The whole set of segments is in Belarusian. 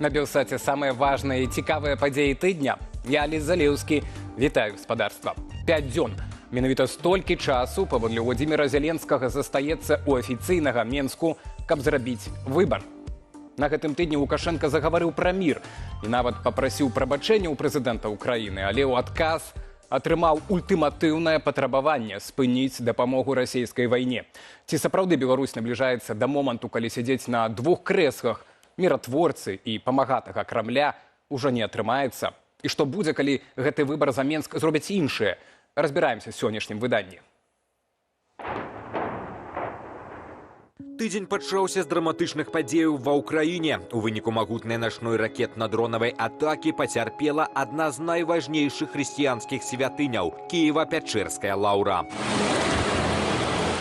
На Белсаце самые важные и цікавыя падзеі тыдня. Я Аліс Залеўскі. Вітаю гаспадарства. 5 дзён. Менавіта столькі часу, паводле Владзіміра Зеленскага, застаецца ў афіцыйнага Менску, каб зрабіць выбар. На гэтым тыдні Лукашенко загаварыў пра мір і нават папрасіў прабачэння ў прэзідэнта ўкраіны, але ў адказ атрымаў ультыматыўнае патрабаванне спыніць дапамогу расійскай вайне. Ці сапраўды Беларусь набліжаецца да моманту, калі сядзець на двух крэслах міратворцы і памагатага Крамля ўжо не атрымаецца? І што будзе, калі гэты выбар за Менск зробяць іншыя? Разбіраемся ў сённяшнім выданні. Тыдзень пачаўся з драматычных падзеяў ва ўкраіне. У выніку магутнай начной ракетна-дронавай атакі пацярпела адна з найважнейшых хрысціянскіх святыняў – Кіева-Пячэрская лаўра.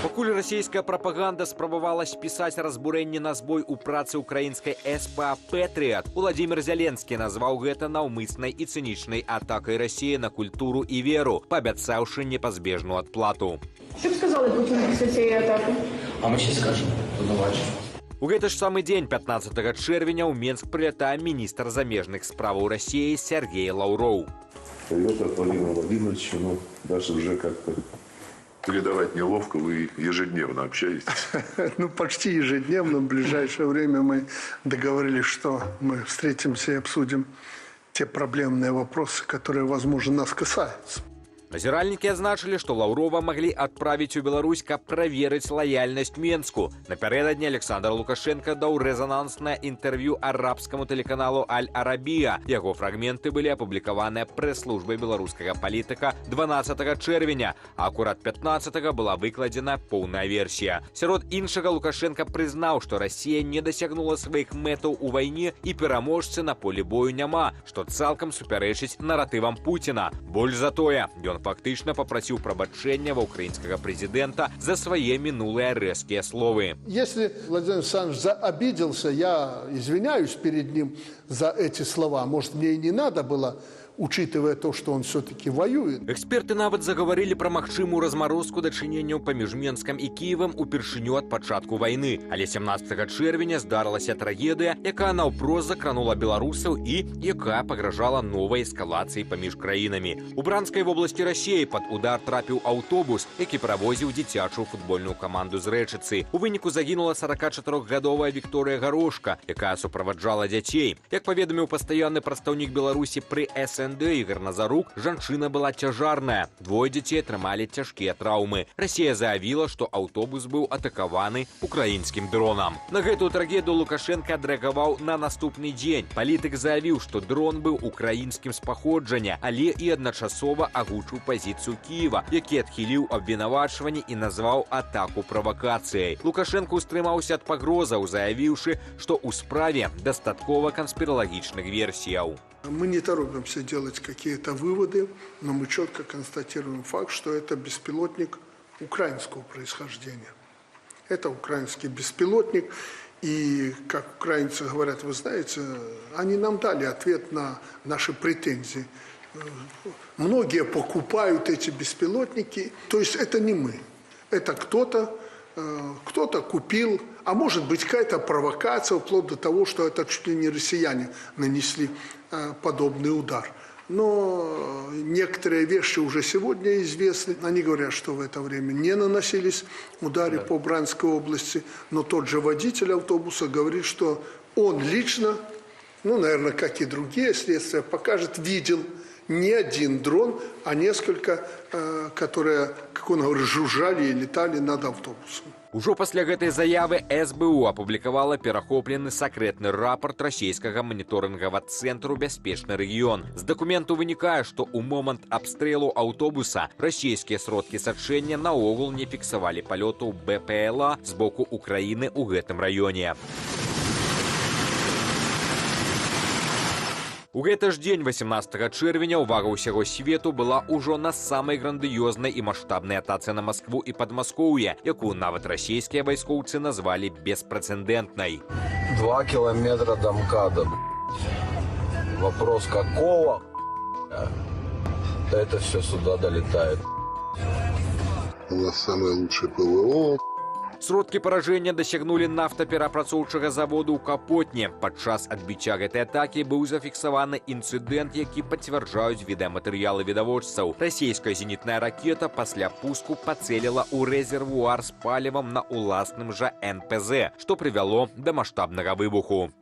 Пакуль расійская прапаганда спрабавала спісаць разбурэнне на збой у працы украінскай СПА «Пэтрыят», Владзімір Зеленскі назваў гэта наўмыснай і цынічнай атакай Расіі на культуру і веру, паабяцаўшы непазбежную адплату. Що б сказали Путіну після цієї атаки? А ми ще скажемо, побачимо. У гэты ж самы дзень, 15 чэрвеня, ў Менск прылятае міністр замежных справаў Расіі Сергей Лаўроў. Привет от Владимира Владимировича, даже уже как-то передавать неловко, вы ежедневно общаетесь? Ну, почти ежедневно. В ближайшее время мы договорились, что мы встретимся и обсудим те проблемные вопросы, которые, возможно, нас касаются. Назіральнікі адзначылі, што Лаўрова маглі адправіць у Беларусь, каб праверыць лаяльнасць Менску. Напярэдадні Александр Лукашенко даў рэзананснае інтэрв'ю арабскаму тэлеканалу «Аль-Арабія». Яго фрагменты былі апублікаваныя прэс-службай беларускага палітыка 12 чэрвеня, а акурат 15-го была выкладзена поўная версія. Сярод іншага Лукашенко прызнаў, што Расія не дасягнула сваіх мэтаў у вайне і пераможцы на полі бою няма, што цалкам супярэчыць наратывам Пуціна. Больш за тое, ён фактычна папрасіў прабачэння ва ўкраінскага прэзідэнта за свае мінулыя рэзкія словы. Если Владимир Александрович обиделся, я извиняюсь перед ним за эти слова. Может, мне и не надо было, учитывая то, что он все-таки воюет. Эксперты нават загаварылі пра магчымую размарозку дачыненняў паміж Менскам і Кіевам упершыню ад пачатку вайны. Але 17 чэрвеня здарылася трагедыя, якая наўпрост закранула беларусаў і якая пагражала новай эскалацыі паміж краінамі. У Бранскай вобласці Расіі пад удар трапіў аўтобус, які правозіў дзіцячую футбольную каманду з Рэчыцы. У выніку загінула 44-гадовая Вікторыя Гарошка, якая суправаджала дзяцей. Як паведаміў пастаянны прадстаўнік Беларусі пры СНД Ігор Назарук, жанчына была цяжарная. Двое дзяцей атрымалі цяжкія траўмы. Расія заявіла, што аўтобус быў атакаваны украінскім дронам. На гэтую трагедыю Лукашенко адрэагаваў на наступны дзень. Палітык заявіў, што дрон быў украінскім з паходжання, але і адначасова агучыў пазіцыю Кіева, які адхіліў абвінавачванні і назваў атаку правакацыяй. Лукашенко устрымаўся ад пагрозаў, заявіўшы, што ў справе дастаткова канспіралагічных версіяў. Мы не торопимся делать какие-то выводы, но мы четко констатируем факт, что это беспилотник украинского происхождения. Это украинский беспилотник. И, как украинцы говорят, вы знаете, они нам дали ответ на наши претензии. Многие покупают эти беспилотники. То есть это не мы. Это кто-то купил, а может быть какая-то провокация, вплоть до того, что это чуть ли не россияне нанесли подобный удар. Но некоторые вещи уже сегодня известны. Они говорят, что в это время не наносились удары по Бранской области, но тот же водитель автобуса говорит, что он лично, наверное, как и другие следствия, покажет, видел не один дрон, а несколько, которые, как он говорит, жужжали и летали над автобусом. Ужо пасля гэтай заявы СБУ апублікавала перахоплены сакрэтны рапорт расійскага маніторынгавага цэнтру «Бяспечны рэгіён». З дакументу вынікае, што ў момант абстрэлу аўтобуса расійскія сродкі сачэння наогул не фіксавалі палётаў БПЛА з боку Украіны ў гэтым раёне. У гэты ж дзень, 18 чэрвеня, увага ўсяго свету была ўжо на самай грандыёзнай і маштабнай атацы на Маскву і Падмаскоўе, якую нават расійскія вайскоўцы назвалі беспрэцэдэнтнай. 2 километра до МКАДа. Вопрос какого? Это все сюда долетает. У нас самое лучшее ПВО. Сродкі паражэння дасягнулі нафтаперапрацоўчага заводу ў Капотне. Падчас адбіцця гэтай атакі быў зафіксаваны інцыдэнт, які пацвярджаюць відэаматэрыялы відавочцаў. Расійская зенітная ракета пасля пуску пацеліла ў рэзервуар з палівам на ўласным жа НПЗ, што прывяло да маштабнага выбуху.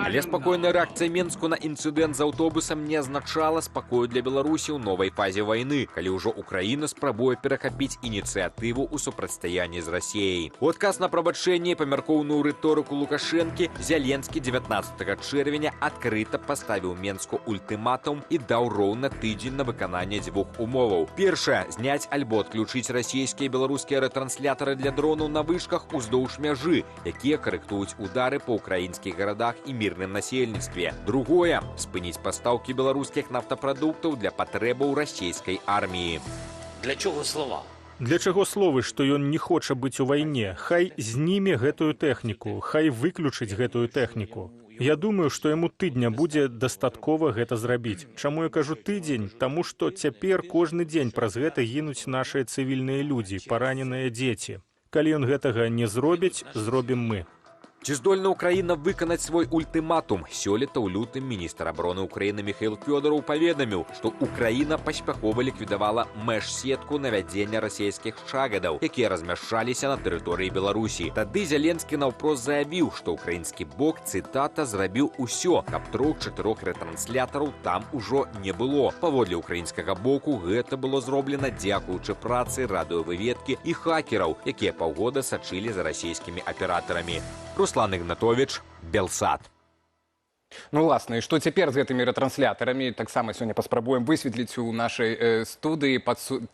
Але спакойная рэакцыя Менску на інцыдэнт з аўтобусам не азначала спакою для Беларусі ў новай фазе вайны, калі ўжо Украіна спрабуе перахапіць ініцыятыву ў супрацьстаянні з Расіяй. У адказ на прабачэнне і памяркоўную рыторыку Лукашэнкі Зеленскі 19 чэрвеня адкрыта паставіў Менску ультыматум і даў роўна тыдзень на выкананне дзвюх умоваў. Першае, зняць альбо адключыць расійскія і беларускія рэтрансляторы для дронаў на вышках уздоўж мяжы, якія карэктуюць удары па ўкраінскіх гарадах і мірных насельніцтве. Другое – спыніць пастаўкі беларускіх нафтапрадуктаў для патрэбаў расійскай арміі. Для чого слова? Для чаго словы, што ён не хоча быць у вайне? Хай зніме гэтую тэхніку, хай выключыць гэтую тэхніку. Я думаю, што яму тыдня будзе дастаткова гэта зрабіць. Чаму я кажу тыдзень? Таму што цяпер кожны дзень праз гэта гінуць нашыя цывільныя людзі, параненыя дзеці. Калі ён гэтага не зробіць, зробім мы. Ці здольна Украіна выканаць свой ультыматум? Сёлета ў лютым міністр абароны Украіны Міхаіл Фёдораў паведаміў, што Украіна паспяхова ліквідавала межсетку навядзення расійскіх шагадаў, якія размяшчаліся на тэрыторыі Беларусі. Тады Зеленскі наўпрост заявіў, што ўкраінскі бок, цытата, зрабіў усё, каб 3-4 рэтранслятораў там ужо не было. Паводле украінскага боку гэта было зроблена дзякуючы працы радыёвыведкі і хакераў, якія паўгода сачылі за расійскімі аператарамі. Руслан Ігнатович, Белсат. Ну, власне, і што цяпер з гэтымі рэтрансляторамі? Таксама сёння паспрабуем высветліць у нашай студыі,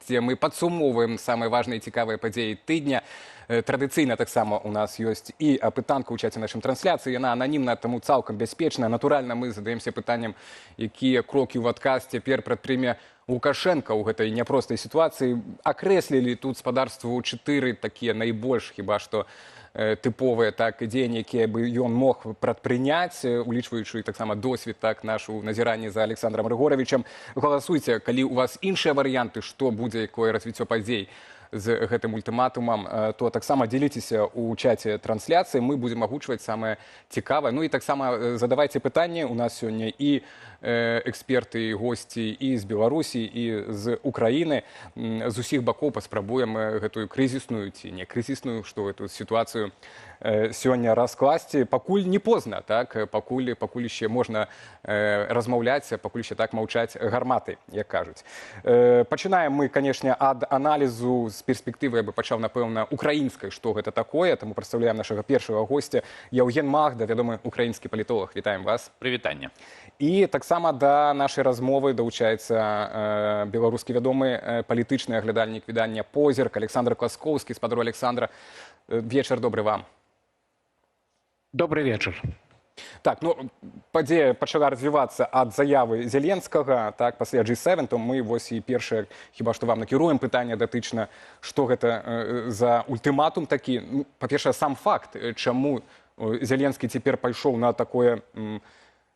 дзе мы падсумоўваем самыя важныя і цікавыя падзеі тыдня. Традыцыйна таксама у нас ёсць і апытанка ў чаце нашым трансляцыі. Яна ананімна, таму цалкам бяспечная. Натуральна, мы задаемся пытаннем, якія крокі ў адказ цяпер прадпрыме Лукашенко ў гэтай няпростай сітуацыі. Акрэслілі тут спадарству 4 такія найбольш хіба што тыповыя так дзеянні, якія бы ён мог прадпрыняць, улічваючы таксама досвед так нашу назіранне за Александром Рыгоровичем. Галасуйце, калі у вас іншыя варыянты, што будзе, якое развіццё падзей з гэтым ультыматумам, то таксама дзеліцеся ў чаце трансляцыі, мы будзем агучваць самае цікавае. Ну і таксама задавайце пытанні, у нас сёння і эксперты, і госці і з Беларусі, і з Украіны. З усіх бакоў паспрабуем гэтую крызісную ці не крызісную, што эту сітуацыю сёння раскласці. Пакуль не позна, так? Пакуль яшчэ можна размаўляць, пакуль яшчэ так маўчаць гарматы, як кажуць. Пачынаем мы, канешне, ад аналізу з перспектывы, я бы пачаў, напэўна, украінскай, што гэта такое, таму прадстаўляем нашага першага госця Яўген Магда, вядомы украінскі палітолог. Вітаем вас. Прывітанне. І таксама да нашай размовы далучаецца беларускі вядомы палітычны аглядальнік выдання «Позірк» Александр Класкоўскі. Спадару Александра, вечар добры вам. Добрый вечер. Так, ну, падзея пачала развівацца ад заявы Зеленскага, так, пасля G7, то мы вось і першае, хіба што вам накіруем пытанне датычна, што гэта за ультыматум такі. Ну, па-першае, сам факт, чаму Зеленскі цяпер пайшоў на такое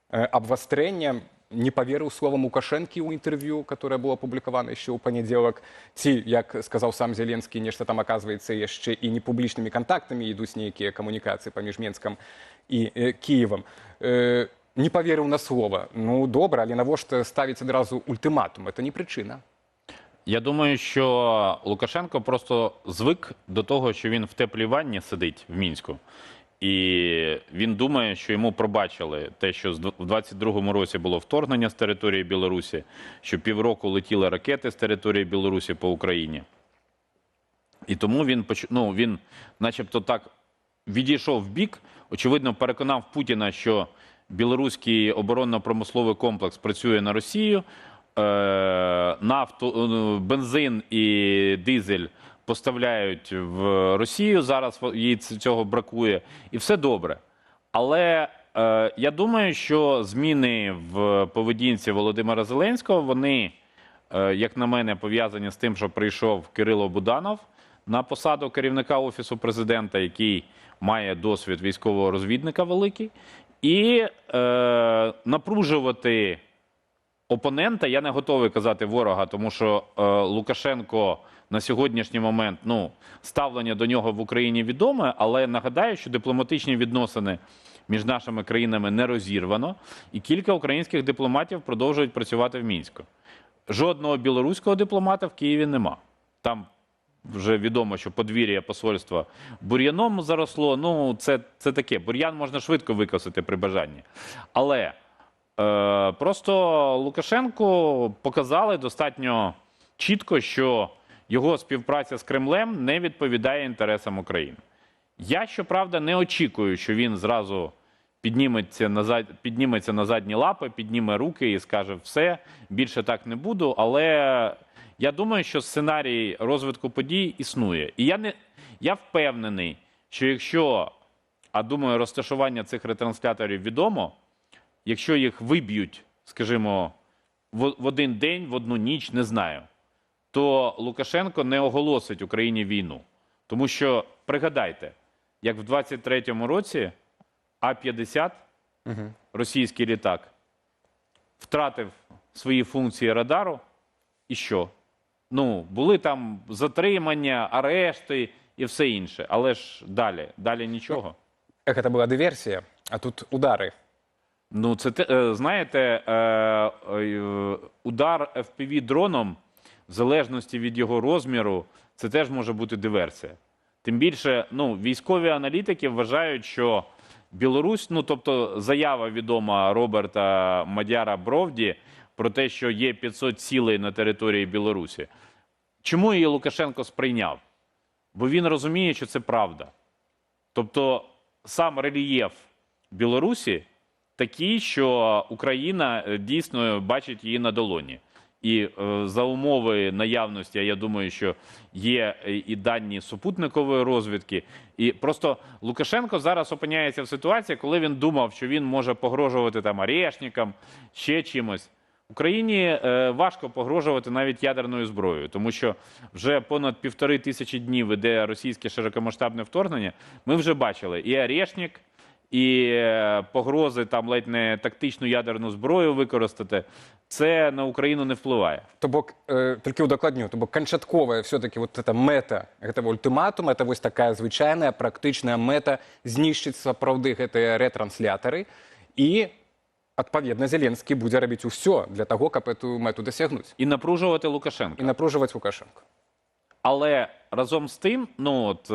абвастрэнне, не поверыў словам Лукашэнкі ў інтэрв'ю, которое было апублікавана яшчэ ў панядзелак, ці, як сказаў сам Зеленскі, нешта там, аказваецца, яшчэ і непублічнымі кантактамі ідуць нейкія камунікацыі паміж Менскам і Кіевам. Не поверыў на слова. Ну, добра, але навошта ставіць адразу ультыматум? Это не причина. Я думаю, що Лукашенко просто звик до того, що він в теплій ванні сидить в Мінську. І він думає, що йому пробачили те, що в 22-му році було вторгнення з території Білорусі, що півроку летіли ракети з території Білорусі по Україні. І тому він начебто так відійшов в бік, очевидно переконав Путіна, що білоруський оборонно-промисловий комплекс працює на Росію, нафту, бензин і дизель поставляють в Росію, зараз їй цього бракує, і все добре. Але я думаю, що зміни в поведінці Володимира Зеленського, вони, як на мене, пов'язані з тим, що прийшов Кирило Буданов на посаду керівника Офісу Президента, який має досвід військового розвідника великий, і напружувати опонента, я не готовий казати ворога, тому що Лукашенко на сьогоднішній момент, ну, ставлення до нього в Україні відоме, але нагадаю, що дипломатичні відносини між нашими країнами не розірвано, і кілька українських дипломатів продовжують працювати в Мінську. Жодного білоруського дипломата в Києві нема. Там вже відомо, що подвір'я посольства бур'яном заросло. Ну, це таке. Бур'ян можна швидко викосити при бажанні. Але просто Лукашенку показали достатньо чітко, що його співпраця з Кремлем не відповідає інтересам України. Я, щоправда, не очікую, що він зразу підніметься на задні лапи, підніме руки і скаже все, більше так не буду, але я думаю, що сценарій розвитку подій існує. І я впевнений, що якщо, а думаю, розташування цих ретрансляторів відомо, якщо їх виб'ють, скажімо, в один день, в одну ніч, не знаю, то Лукашенко не оголосить Україні війну. Тому що, пригадайте, як в 23-му році А-50, російський літак, втратив свої функції радару, і що? Ну, були там затримання, арешти і все інше. Але ж далі нічого. Це була диверсія, а тут удари. Ну, це, знаєте, удар FPV-дроном, в залежності від його розміру, це теж може бути диверсія. Тим більше, ну, військові аналітики вважають, що Білорусь, ну, тобто заява відома Роберта Мадяра Бровді про те, що є 500 цілей на території Білорусі. Чому її Лукашенко сприйняв? Бо він розуміє, що це правда. Тобто сам рельєф Білорусі такий, що Україна дійсно бачить її на долоні. І за умови наявності, я думаю, що є і дані супутникової розвідки. І просто Лукашенко зараз опиняється в ситуації, коли він думав, що він може погрожувати там арешникам, ще чимось. Україні важко погрожувати навіть ядерною зброєю, тому що вже понад 1500 днів іде російське широкомасштабне вторгнення. Ми вже бачили і арешник, і погрози там ледь не тактичну ядерну зброю використати. Це на Україну не впливає. То бок, тільки удакладню, то бок канчатковая все-таки вот эта мета гэтага ультыматума, это вось такая звычайная практычная мета знішчыць сапраўды гэтыя рэтрансляторы, і адпаведна Зеленскі будзе рабіць усё для того, каб эту мету досягнуць. І напружувати Лукашенка. І напружувати Лукашенко. Але разом з тим, ну от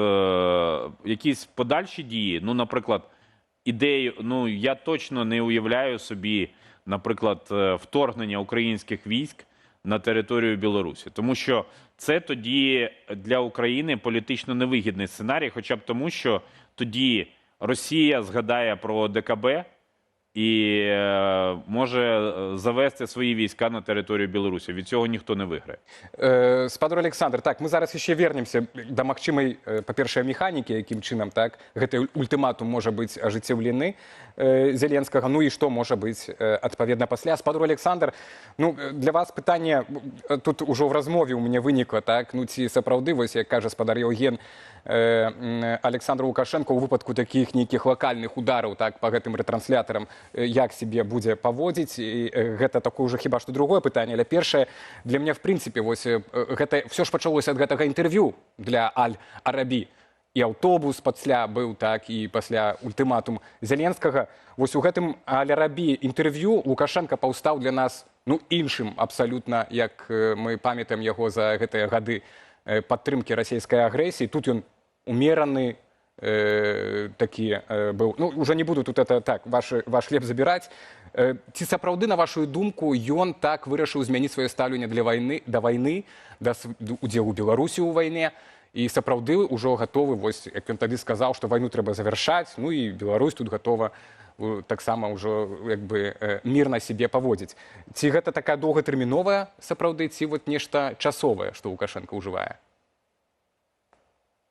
якісь подальші дії, ну, наприклад, ідею, ну, я точно не уявляю собі, наприклад, вторгнення українських військ на територію Білорусі. Тому що це тоді для України політично невигідний сценарій, хоча б тому, що тоді Росія згадає про ДКБ і може завести свої війська на територію Білорусі. Від цього ніхто не виграє. Спадар Александр, так, мы зараз яшчэ вернемся да магчымай, па-першае, механікі, якім чынам, так, гэты ультыматум можа быць ажыццёўлены Зеленскага, ну і што можа быць адпаведна пасля. Спадар Александр, ну, для вас пытанне, тут ужо в размове у мяне вынікла, так, ну, ці сапраўды, вось, як кажа спадар Еўген, Александр Лукашенко ў выпадку такіх нейкіх лакальных удараў, так, па гэтым рэтрансляторам, як себе будзе паводзіць, і гэта такое ўжо хіба што другое пытанне, але першае, для мяне, в прынцыпе, вось, гэта ўсё ж пачалося ад гэтага інтэрв'ю для Аль-Арабі, і аўтобус пасля быў, так, і пасля ультыматум Зеленскага. Вось у гэтым Аль-Арабі інтэрв'ю Лукашенко паўстаў для нас, ну, іншым абсалютна, як мы памятаем яго за гэтыя гады падтрымкі расійскай агрэсіі. Тут ён умераны такі быў. Ну, уже не буду тут это, так, ваш хлеб забіраць. Ці сапраўды, на вашу думку, ён так вырашыў змяніць сваё стаўленне да вайны, да удзелу Беларусі ў вайне, і сапраўды ўжо гатовы, вось, як ён тады сказаў, што вайну трэба завяршаць, ну і Беларусь тут гатова таксама ўжо, як бы, мірна сябе паводзіць. Ці гэта такая доўгатэрміновая сапраўды, ці вот нешта часовае, што Лукашенко ўжывае?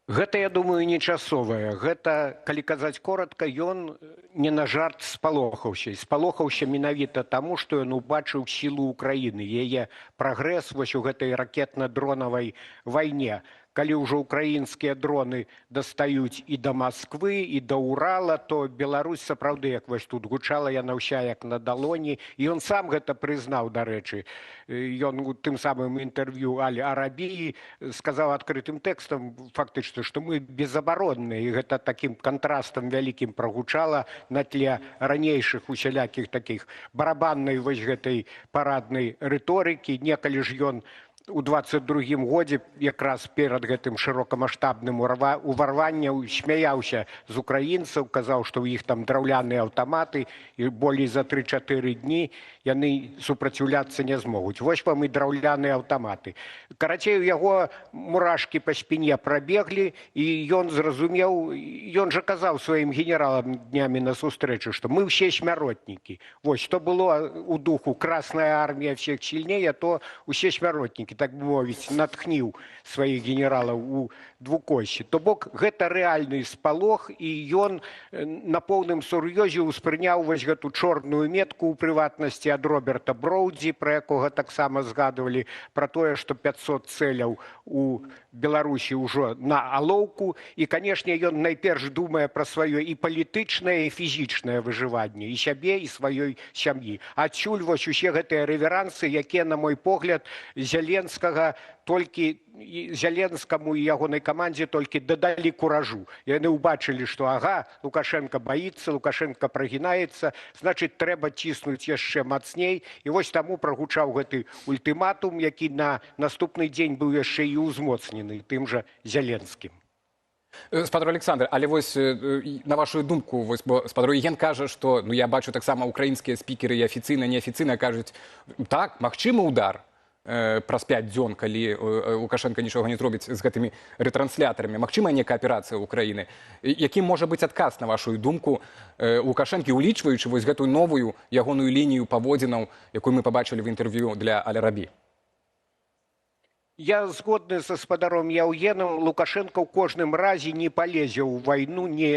Гэта, я думаю, не часовае. Гэта, калі казаць коротка, ён не на жарт спалохаўся. Спалохаўся менавіта таму, што ён убачыў сілу Украіны, яе прагрэс вось у гэтай ракетна-дронавай вайне. калі ўжо украінскія дроны дастаюць і да Масквы, і да Урала, то Беларусь сапраўды, як вось тут гучала яна ўся як на далоні, і ён сам гэта прызнаў, дарэчы. Ён у тым самым інтэрв'ю Аль-Арабіі сказаў адкрытым тэкстам фактычна, што мы безабаронныя, і гэта такім кантрастам вялікім прагучала на тле ранейшых усялякіх такіх барабаннай вось гэтай параднай рыторыкі. Некалі ж ён у 22-м годзе якраз перад гэтым шырокамаштабным уварваннем смяяўся з украінцаў, казаў, што ў іх там драўляныя аўтаматы і болей за 3-4 дні яны супраціўляцца не змогуць. Вось вам і драўляныя аўтаматы. Карацей, у яго мурашкі па спіне прабеглі, і ён зразумеў, ён жа казаў сваім генералам днямі на сустрэчы, што мы ўсе смяротнікі. Вось, што было у духу «Красная армія всех сильнее», то усе смяротнікі, так бы мовіць, натхніў сваіх генералаў у двукосці. То бок, гэта рэальны спалох, і ён на поўным сур'ёзе ўспрыняў вось гэту чорную метку, у прыватнасці ад Роберта Броудзі, пра якога таксама згадывалі, пра тое, што 500 цэляў у Беларусі ўжо на алоўку. І, канешне, ён найперш думае пра сваё і палітычнае, і фізічнае выжыванне, і сябе, і сваёй сям'і. Адсюль вось усе гэтыя рэверансы, якія, на мой погляд, Зеленскага толькі Зеленскаму і ягонай камандзе толькі дадалі куражу. Яны ўбачылі, што ага, Лукашенко баіцца, Лукашенко прагінаецца, значыць, трэба ціснуць яшчэ мацней. І вось таму прагучаў гэты ультыматум, які на наступны дзень быў яшчэ і ўзмоцнены тым жа Зеленскім. Спадар Александр, але вось на вашу думку, вось, бо спадар Євген кажа, што я бачу таксама украінскія спікеры і афіцыйна, неафіцыйна кажуць, так, магчымы удар праз 5 дзён, калі Лукашенко нічога не зробіць з гэтымі рэтрансляторамі. Магчымая некая аперацыя ўкраіны. Якім можа быць адказ, на вашу думку, Лукашэнкі, улічваючы вось гэтую новую ягоную лінію паводзінаў, якую мы пабачылі в інтэрв'ю для Аль-Арабі? Я згодны са спадаром Яўгенам, Лукашенко ў кожным разе не палезе ў вайну, не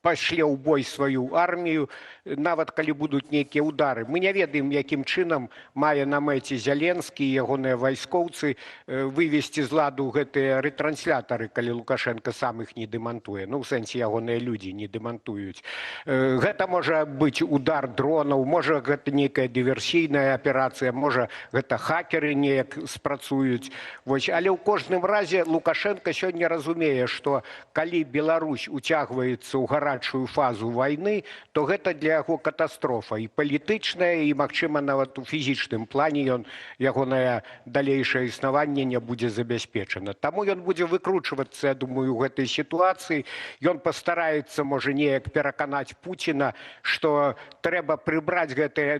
пашле ў бой сваю армію, нават калі будуць нейкія ўдары. Мы не ведаем, якім чынам мае на мэце Зеленскі і ягоныя вайскоўцы вывесці з ладу гэтыя рэтранслятары, калі Лукашенко сам іх не дэмантуе. Ну, ў сэнсе, ягоныя людзі не дэмантуюць. Гэта можа быць удар дронаў, можа гэта нейкая дыверсійная аперацыя, можа гэта хакеры неяк спрацуюць. Вось. Але ў кожным разе Лукашенко сёння разумее, што калі Беларусь уцягваецца ў гарачую фазу вайны, то гэта для яго катастрофа і палітычная, і, магчыма, нават у фізічным плане ягонае далейшае існаванне не будзе забяспечана. Таму ён будзе выкручвацца, я думаю, у гэтай сітуацыі. Ён пастараецца, можа, неяк пераканаць Пуціна, што трэба прыбраць гэтыя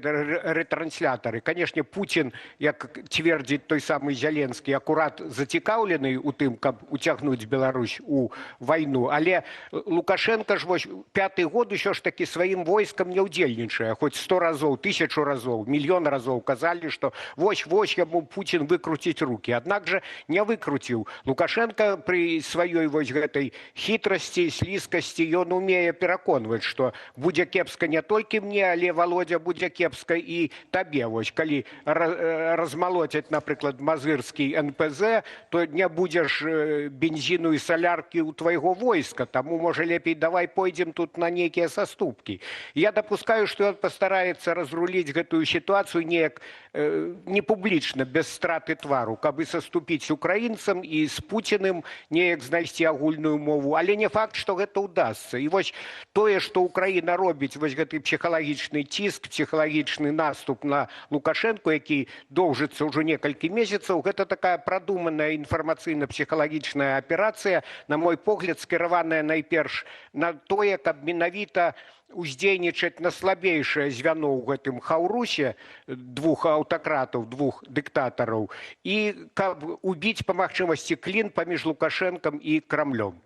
рэтранслятары. Канешне, Пуцін, як цвердзіць той самы Зеленскі, акурат зацікаўлены ў тым, каб уцягнуць Беларусь у вайну. Але Лукашенко ж вось 5-й год усё ж такі сваім войскам не ўдзельнічае. Хоць 100 разоў, 1000 разоў, мільён разоў казалі, што вось яму Пуцін выкруціць рукі. Аднак жа не выкруціў. Лукашенко пры сваёй вось гэтай хітрасці, слізкасці, ён умее пераконваць, што будзе кепска не толькі мне, але, Володя, будзе кепска і табе. Вось, калі размалоцяць, напрыклад, мазырскі НПЗ, то не будзеш бензіну і саляркі ў твайго войска. Таму, можа, лепей давай пойдзем тут на нейкія саступкі. Я дапускаю, што ён пастараецца разруліць гэтую сітуацыю неяк не публічна, без страты твару, каб і саступіць украінцам і з Пуціным неяк знайсці агульную мову. Але не факт, што гэта ўдасца. І вось тое, што Украіна робіць, вось гэты псіхалагічны ціск, псіхалагічны наступ на Лукашенко, які доўжыцца ўжо некалькі месяцаў, гэта такая прадуманая інфармацыйна-псіхалагічная аперацыя, на мой погляд, скіраваная найперш на тое, каб менавіта уздзейнічаць на слабейшае звяно ў гэтым хаўрусе двух аўтакратаў, двух дыктатараў, і каб убіць па магчымасці клін паміж Лукашэнкам і Крамлём.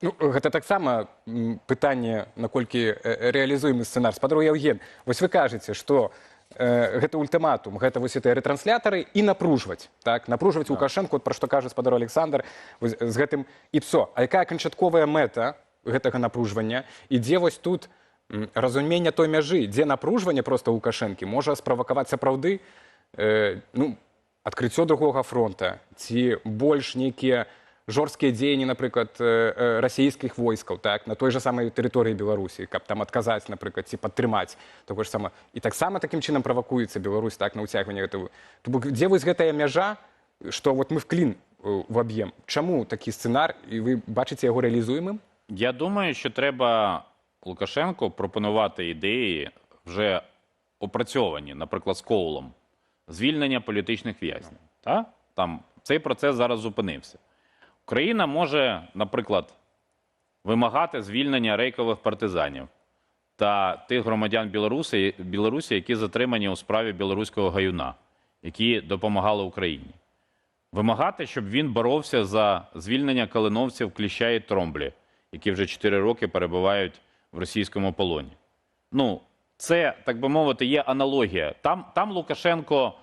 Ну, гэта таксама пытанне, наколькі рэалізуемы сцэнар. Спадар Яўген, вось вы кажаце, што гэта ультыматум, гэта вось гэтыя рэтранслятары і напружваць, так, напружваць Лукашэнку, пра што кажа спадар Александр, з гэтым ІПСО. А якая канчатковая мэта гэтага напружвання, і дзе вось тут разуменне той мяжы, дзе напружванне проста Лукашэнкі можа справакаваць сапраўды адкрыццё другога фронта ці больш нейкія жорсткія дзеянні, напрыклад, расійскіх войскаў, так, на той жа самай тэрыторыі Беларусі, каб там адказаць, напрыклад, ці падтрымаць таго ж сама. І таксама такім чынам правакуецца Беларусь, так, на ўцягванне гэтага. То бок, дзе вось гэтая мяжа, што вот мы вклін в аб'ем? Чаму такі сцэнар, і ви бачыце яго рэалізуемым? Я думаю, що треба Лукашенку пропонувати ідеї вже опрацьовані, наприклад, з Коулом. Звільнення політичних в'язнів. Там цей процес зараз зупинився. Україна може, наприклад, вимагати звільнення рейкових партизанів та тих громадян Білорусі, які затримані у справі білоруського гаюна, які допомагали Україні. Вимагати, щоб він боровся за звільнення калиновців Кліща і Тромблі, які вже 4 роки перебувають в російському полоні. Ну, це, так би мовити, є аналогія. Там Лукашенко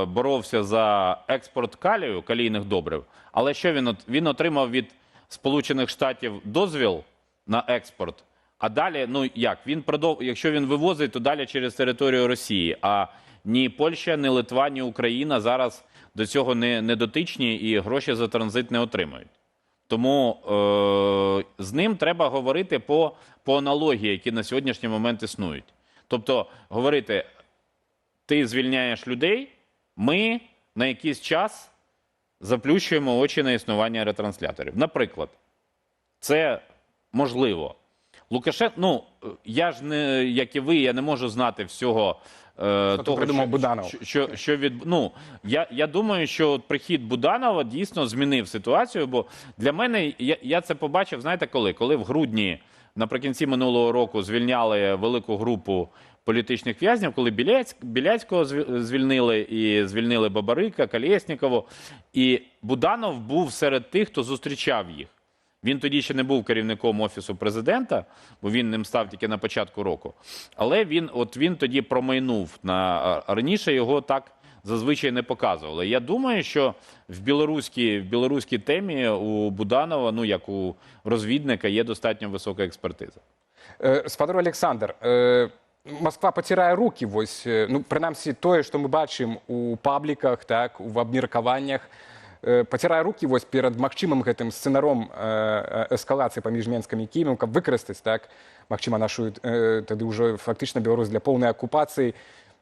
боровся за експорт калію, калійних добрив, але що він отримав від Сполучених Штатів дозвіл на експорт, а далі, ну як, якщо він вивозить, то далі через територію Росії, а ні Польща, ні Литва, ні Україна зараз до цього не дотичні і гроші за транзит не отримують. Тому з ним треба говорити по аналогії, які на сьогоднішній момент існують. Тобто говорити, ти звільняєш людей, ми на якийсь час заплющуємо очі на існування ретрансляторів. Наприклад, це можливо. Лукашенко, ну, я ж не, як і ви, я не можу знати всього того, я думаю, що прихід Буданова дійсно змінив ситуацію, бо для мене, я це побачив, знаєте коли? Коли в грудні, наприкінці минулого року, звільняли велику групу політичних в'язнів, коли Біляцького звільнили, і звільнили Бабарика, Колєснікову, і Буданов був серед тих, хто зустрічав їх. Він тоді ще не був керівником Офісу президента, бо він ним став тільки на початку року. Але він тоді промайнув. Раніше його так зазвичай не показували. Я думаю, що в білоруській темі у Буданова, ну як у розвідника, є достатньо висока експертиза. Спадар Олександр, Москва потирає руки, ось, ну, принаймні тое, що ми бачимо у пабліках, так, у абмеркаваннях, потирае руки вось перад магчымым гэтым сцэнаром эскалацыі паміж Менскам і Кіевам, каб выкарыстаць, так, магчыма, нашу тады ўжо фактычна Беларусь для поўнай акупацыі.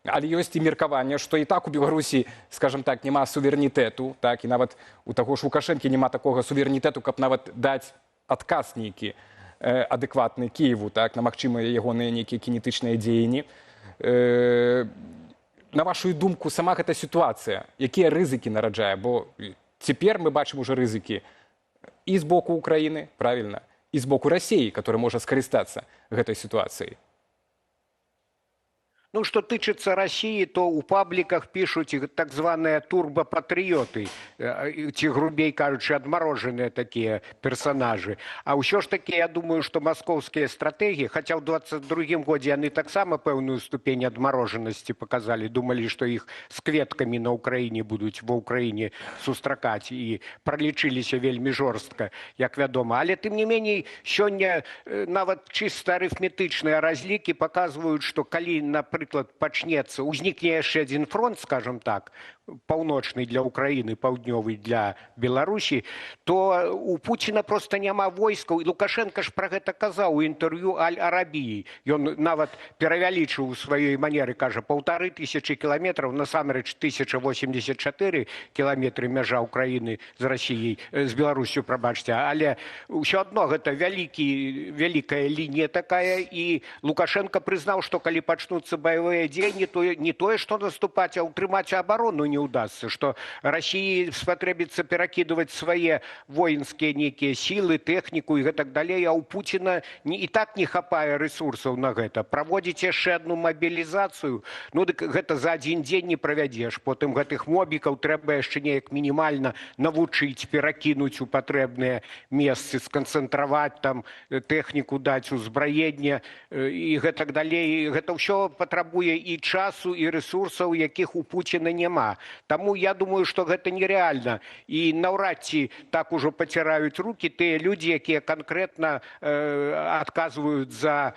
Але ёсць і меркаванне, што і так у Беларусі, скажам так, няма суверэнітэту, так, і нават у таго ж Лукашэнкі няма такога суверэнітэту, каб нават даць адказ нейкі адэкватны Кіеву, так, на магчымыя ягоныя нейкія кінетычныя дзеянні. На вашу думку, сама гэта сітуацыя, якія рызыкі нараджае? Бо цяпер мы бачым уже рызыкі і з боку Украіны, правильно, і з боку Расіі, которая можа скарыстацца гэтай сітуацыяй. Ну, что тычется России, то у пабликах пишут так званые турбопатриоты, те грубей, кажучи, отмороженные такие персонажи. А еще ж таки, я думаю, что московские стратегии, хотя в 22-м году они так само певную ступень отмороженности показали, думали, что их с кветками на Украине будут в Украине сустракать, и пролечились вельми жорстко, як вядома. Але, тем не менее, сёння нават чисто арифметичные разлики показывают, что коли, например, пачнецца, узнікне яшчэ адзін фронт, скажем так, паўночны для Украіны, паўднёвы для Беларусі, то у Пуціна просто няма войскаў. І Лукашенко ж пра гэта казаў у інтэрв'ю Аль-Арабіі. Ён нават перавялічыў у сваёй манеры, кажа, 1500 кіламетраў, насамрэч 1084 кіламетры мяжа Украіны з Расіяй, з Беларусю, прабачце. Але ўсё адно гэта вялікая лінія такая, і Лукашенко прызнаў, што калі пачнуцца баявыя дзеянні, то не тое, што наступаць, а ўтрымаць абарону не удастся, что России спотребится перекидывать свои воинские некие силы, технику и так далее, а у Путина и так не хапае ресурсов на это. Проводить еще одну мобилизацию, ну так это за один день не проведешь. Потом гэтых мобиков треба еще неяк минимально навучить, перекинуть у потребные месцы, сконцентровать там технику, дать узброение и так далее. Это все потребует и часу, и ресурсов, яких у Путина нема. Тому я думаю, что это нереально. И наўрад ці так ужо паціраюць руки тыя людзі, якія конкретно адказваюць за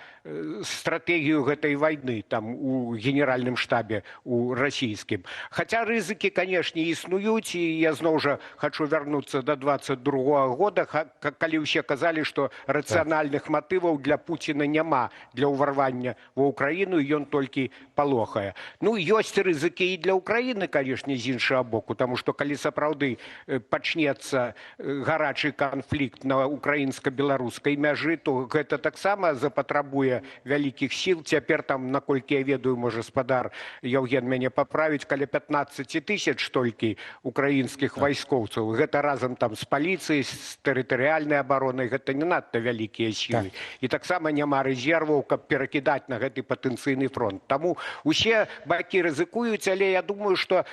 стратегію гэтай войны там у генеральным штабе у расійскім. Хотя рызыкі, конечно, існуюць, і я зноў жа хочу вернуться до 22 года, калі ўсе казалі, что рацыянальных матываў для Путина няма для ўварвання ва Украіну, ён толькі палохае. Ну, ёсць рызыкі і для Украіны, конечно, з іншага боку, тому что калі сапраўды пачнецца гарачы канфлікт на украінска-беларускай мяжы, то гэта таксама запатрабуе вялікіх сіл. Цяпер там, наколькі я ведаю, можа спадар Яўген мяне паправіць, каля 15 тысяч толькі украінскіх вайскоўцаў. Гэта разам там з паліцыяй, з тэрытарыяльнай абаронай, гэта не надта вялікія сілы. І таксама няма рэзерваў, каб перакідаць на гэты патэнцыйны фронт. Таму усе бакі рызыкуюць, але я думаю, што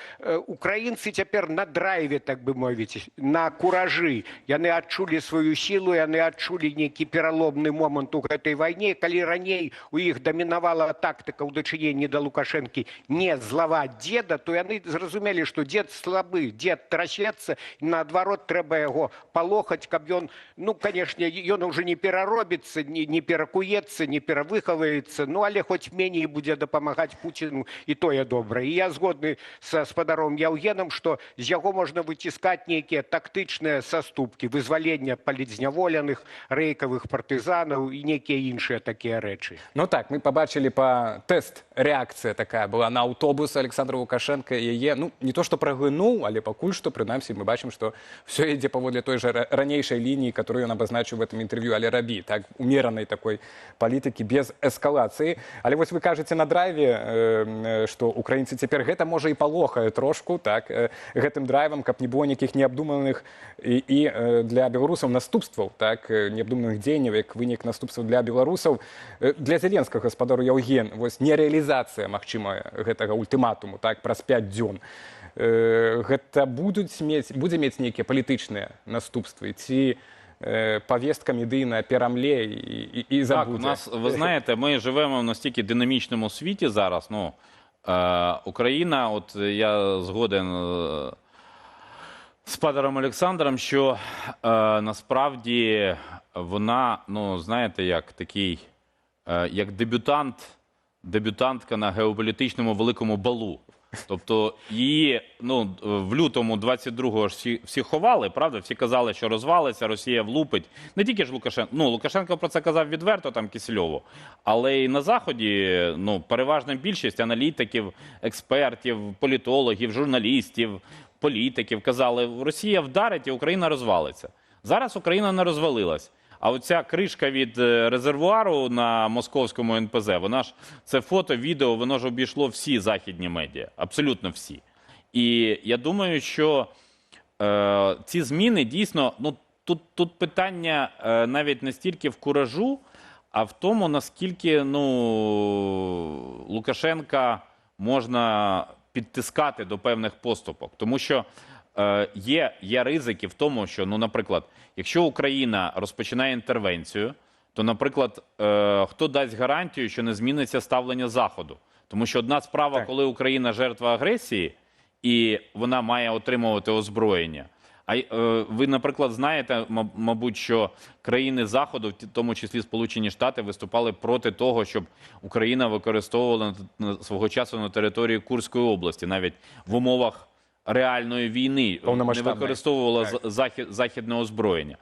украінцы цяпер на драйве, так бы мовіць, на куражы. Яны адчулі сваю сілу, яны адчулі нейкі пераломны момант у гэтай вайне. Калі раней у іх дамінавала тактыка ў дачыненні да Лукашэнкі не злаваць дзеда, то яны зразумелі, што дзед слабы, дзед трасецца, і наадварот трэба яго палохаць, каб ён, ну, канешне, ён уже не пераробіцца, не перакуецца, не перавыхаваецца, ну, але хоць меней будзе дапамагаць Пуціну, і тое добра. І я згодны са спадаром Яўгенам, што з яго можна выціскаць нейкія тактычныя саступкі, вызвалення палітзняволеных, рэйкавых партызанаў і нейкія іншыя такія рэчы. Ну так, мы побачили по тест, реакция такая была на автобус Александра Лукашенко, яе, ну, не то что праглынуў, але пакуль што, прынамсі, мы бачым, што все ідзе паводле той же ранейшай лініі, которую ён абазначыў в этом інтэрв'ю, але рабі, так, умеранай такой палітыкі, без эскалацыі. Але вось вы кажаце на драйве, што украінцы цяпер гэта можа і палохае трошку, так, гэтым драйвам, каб не было нейкіх неабдуманых і для беларусаў наступстваў, так, неабдуманых дзеянняў, як вынік наступстваў для беларусаў. Для Зеленскага, гаспадару Яўген, вось нерэалізацыя, магчыма, гэтага ультыматуму, так, праз 5 дзён. Гэта будзе мець нейкія палітычныя наступствы, ці повестка медийна перамле і забуде? Так, у нас, ви знаєте, ми живемо в настільки динамічному світі зараз. Ну, Україна, от я згоден з паном Олександром, що насправді вона, ну, знаєте, як такий, як дебютантка на геополітичному великому балу. Тобто її, ну, в лютому 22-го ж всі ховали, правда? Всі казали, що розвалиться, Росія влупить. Не тільки ж Лукашенко. Ну, Лукашенко про це казав відверто, там, Кисельову. Але і на Заході, ну, переважна більшість аналітиків, експертів, політологів, журналістів, політиків казали, Росія вдарить і Україна розвалиться. Зараз Україна не розвалилась. А оця кришка від резервуару на московському НПЗ, вона ж, це фото, відео, воно ж обійшло всі західні медіа, абсолютно всі. І я думаю, що ці зміни дійсно, ну, тут питання навіть не стільки в куражу, а в тому, наскільки, ну, Лукашенка можна підтискати до певних поступок. Тому що є ризики в тому, що, ну, наприклад, якщо Україна розпочинає інтервенцію, то, наприклад, хто дасть гарантію, що не зміниться ставлення Заходу? Тому що одна справа, коли Україна жертва агресії, і вона має отримувати озброєння. А ви, наприклад, знаєте, мабуть, що країни Заходу, в тому числі Сполучені Штати, виступали проти того, щоб Україна використовувала свого часу на території Курської області, навіть в умовах реальної війни, не використовувала західне озброєння.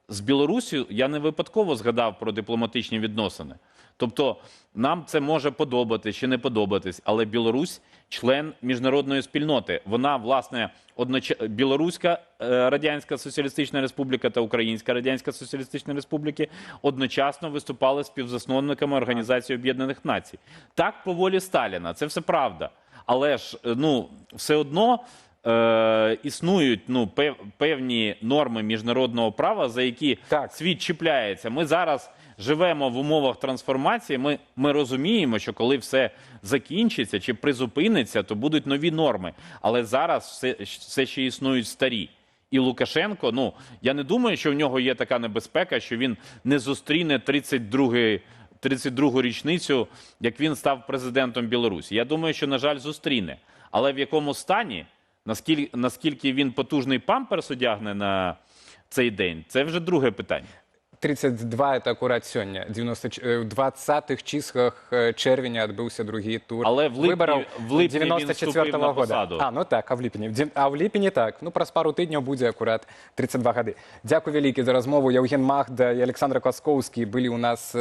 З Білорусі я не випадково згадав про дипломатичні відносини. Тобто нам це може подобатись чи не подобатись, але Білорусь – член міжнародної спільноти. Вона, власне, Білоруська Радянська Соціалістична Республіка та Українська Радянська Соціалістична Республіки одночасно виступали співзасновниками Організації Об'єднаних Націй. Так, по волі Сталіна, це все правда. Але ж, ну, все одно існують, ну, певні норми міжнародного права, за які світ чіпляється. Ми зараз живемо в умовах трансформації, ми розуміємо, що коли все закінчиться чи призупиниться, то будуть нові норми. Але зараз все ще існують старі. І Лукашенко, ну, я не думаю, що в нього є така небезпека, що він не зустріне 32-гу річницю, як він став президентом Білорусі. Я думаю, що, на жаль, зустріне. Але в якому стані, Наскільки він потужний памперс одягне на цей день, це вже друге питання. 32 – это аккурат сёння. 20-х числах червня відбувся другий тур Але в липні, виборів в липні він 94-го вступив на года. посаду. Ну так, а в липні так. Ну, праз пару тижнів буде акурат 32 годи. Дякую велике за розмову. Євген Магда і Олександр Класкоўскі були у нас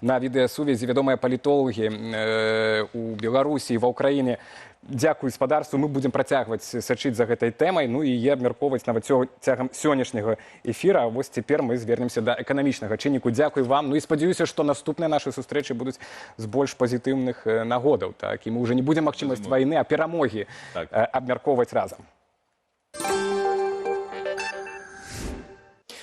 на відеосувязі, відомі політологи у Білорусі, в Україні. Дякую спадарству. Ми будемо працягваць сачыць за гэтай тэмай, ну і абмяркоўваць нават цягам сённяшняга эфіра. Вось цяпер мы звернемся да эканамічнага чынніку. Дзякуй вам. Ну і спадзяюся, што наступныя нашы сустрэчы будуць з больш пазітыўных нагодаў. Так? І мы ўжо не будзем магчымасць вайны, а перамогі абмяркоўваць разам.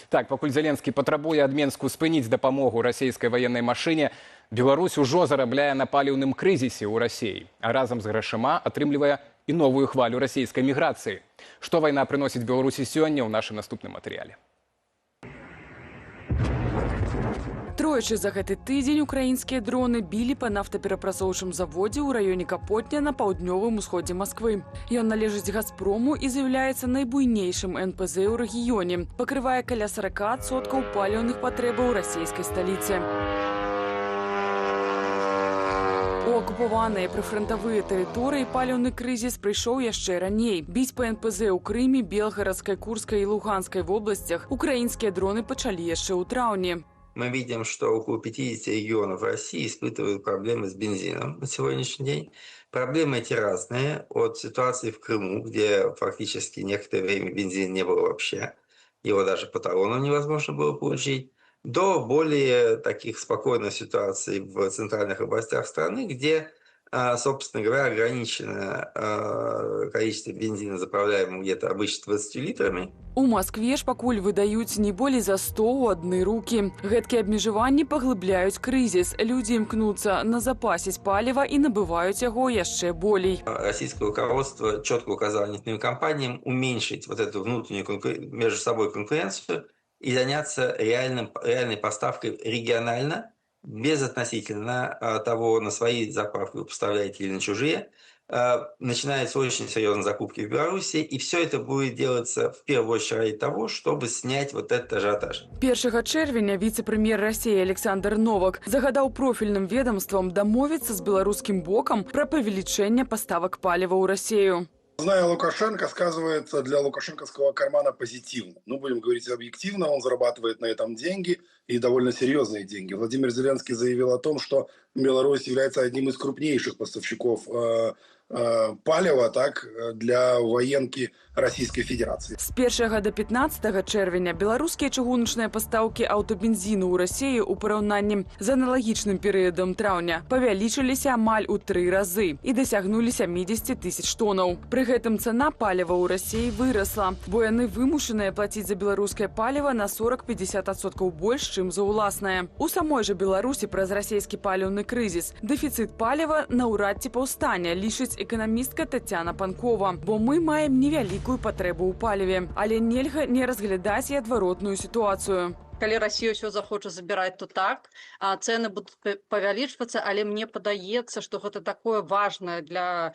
Так, пакуль Зеленскі патрабуе ад Менску спыніць дапамогу расійскай ваеннай машыне, Беларусь ужо зарабляе на паліўным крызісе ў Расіі, а разам з грашыма атрымлівае і новую хвалю расійскай міграцыі. Што вайна прыносіць Беларусі сёння ў нашым наступным матэрыяле. Тройчы за гэты тыдзень украінскія дроны білі па нафтаперапрацоўчым заводзе ў раёне Капотня на паўднёвым усходзе Масквы. Ён належыць «Газпрому» і з'яўляецца найбуйнейшым НПЗ ў рэгіёне. Пакрывае каля 40% паліўных патрэбаў расійскай сталіцы. У акупаваныя прыфрантавыя тэрыторыі паліўны крызіс прыйшоў яшчэ раней. Біць па НПЗ ў Крыме, Белгарадскай, Курскай і Луганскай вобласцях украінскія дроны пачалі яшчэ ў траўні. Мы видим, что около 50 регионов России испытывают проблемы с бензином на сегодняшний день. Проблемы эти разные. От ситуации в Крыму, где фактически некоторое время бензина не было вообще, его даже по талонам невозможно было получить, до более таких спокойных ситуаций в центральных областях страны, где, собственно говоря, ограниченное количество бензина, заправляемого где-то обычно 20 литрами. У Маскве ж пакуль выдаюць не болей за 100 ў адны рукі. Гэткія абмежаванні паглыбляюць крызіс. Людзі імкнуцца назапасіць паліва і набываюць яго яшчэ болей. Российское руководство четко указало нефтяным компаниям уменьшить вот эту внутреннюю между собой конкуренцию и заняться реальной поставкой регионально, безотносительно того, на свои заправки вы поставляете или на чужие. Начинаются очень серьезные закупки в Беларуси, и все это будет делаться в первую очередь ради того, чтобы снять вот этот ажиотаж. 1 чэрвеня віцэ-прэм'ер Расіі Александр Новак загадаў профільным ведомствам дамовіцца з беларускім бокам пра павелічэнне поставак паліва ў Расію. Зная Лукашенко, сказывается для лукашенковского кармана позитивно. Ну, будем говорить объективно, он зарабатывает на этом деньги, и довольно серьезные деньги. Владимир Зеленский заявил о том, что Беларусь является одним из крупнейших поставщиков паліва для военки Российской Федерации. С 1 до 15 чэрвеня беларускія чыгуначныя пастаўкі аўтабензіну ў Расіі ў параўнанні з аналагічным перыядам траўня павялічыліся амаль у 3 разы і дасягнулі 70 тысяч тонаў. Пры гэтым цана паліва ў Расіі вырасла, бо яны вымушаныя плаціць за беларускае паліва на 40-50% больш, чым за ўласнае. У самой жа Беларусі праз расійскі паліўны крызіс дэфіцыт паліва наўрад ці паўстане, лічыць эканамістка Тацяна Панкова, бо мы маем невялікую патрэбу ў паліве, але нельга не разглядаць і адваротную сітуацыю. Калі Расія ўсё захоча забіраць, то так, цэны будуць павялічвацца, але мне падаецца, што гэта такое важнае для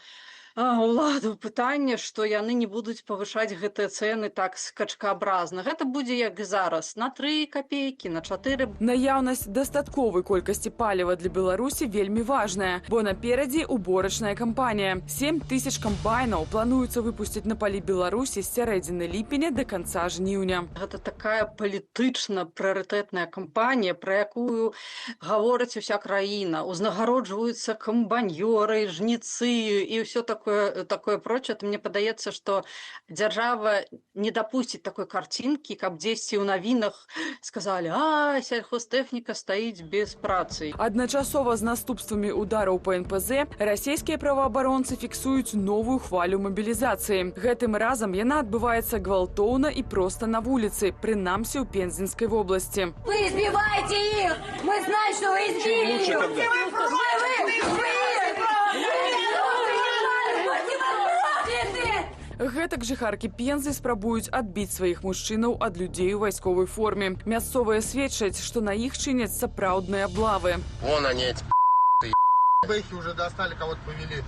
уладу пытанне, што яны не будуць павышаць гэтыя цэны так скачкаабразна. Гэта будзе як і зараз, на 3 копейкі, на 4. Наяўнасць дастатковай колькасці паліва для Беларусі вельмі важная, бо наперадзе уборачная кампанія. 7 тысяч камбайнаў плануецца выпусціць на палі Беларусі з сярэдзіны ліпеня да канца жніўня. Гэта такая палітычна прыярытэтная кампанія, пра якую гаворыць уся краіна. Узнагароджваюцца камбаньёры, жніцы і ўсё такое прочее. Мне падаецца, што дзяржава не дапусціць такой карцінкі, каб дзесьці ў навінах сказалі: сельхозтэхніка стаіць без працы. Адначасова з наступствамі удараў па НПЗ расійскія праваабаронцы фіксуюць новую хвалю мабілізацыі. Гэтым разам яна адбываецца гвалтоўна і проста на вуліцы, прынамсі ў Пензенскай вобласці. Вы избиваете их! Мы знаем, что вы избили их! Гэтак жыхаркі Пензы спрабуюць адбіць сваіх мужчынаў ад людзей у вайсковай форме. Мясцовыя сведчаць, што на іх чыняць сапраўдныя аблавы. Вон они, эти их уже достали, кого-то повели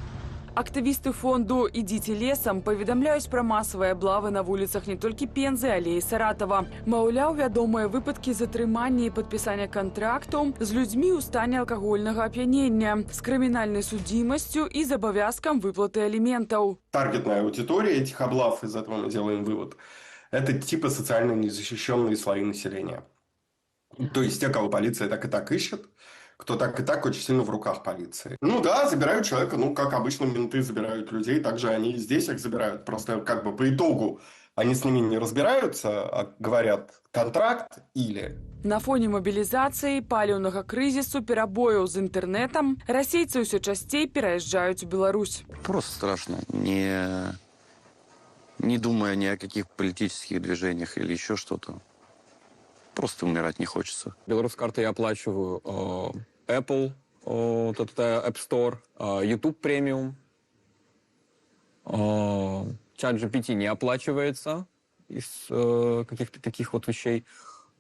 Актывісты фонду «Ідзіце лесам» паведамляюць пра масавыя аблавы на вуліцах не толькі Пензы, але і Саратова. Маўляў, вядомыя выпадкі затрымання і падпісання кантрактаў з людзьмі ў стане алкагольнага ап'янення, з крымінальнай судзімасцю і з абавязкам выплаты аліментаў. Таргетная аудитория этих облав, из этого мы делаем вывод, это типа социально незащищенные слои населения. То есть те, кого полиция так и так ищет, кто так и так очень сильно в руках полиции. Ну да, забирают человека, ну как обычно менты забирают людей, также они и здесь их забирают. Просто как бы по итогу они с ними не разбираются, а говорят контракт или... На фоне мобілізацыі, паліўнага крызісу, перабояў з інтэрнэтам, расейцы ўсё часцей пераязджаюць у Беларусь. Просто страшно, не думая ни о каких политических движениях или еще что-то. Просто умирать не хочется. Беларусь-карты я оплачиваю Apple, App Store, YouTube Premium. Чат GPT не оплачивается из каких-то таких вот вещей.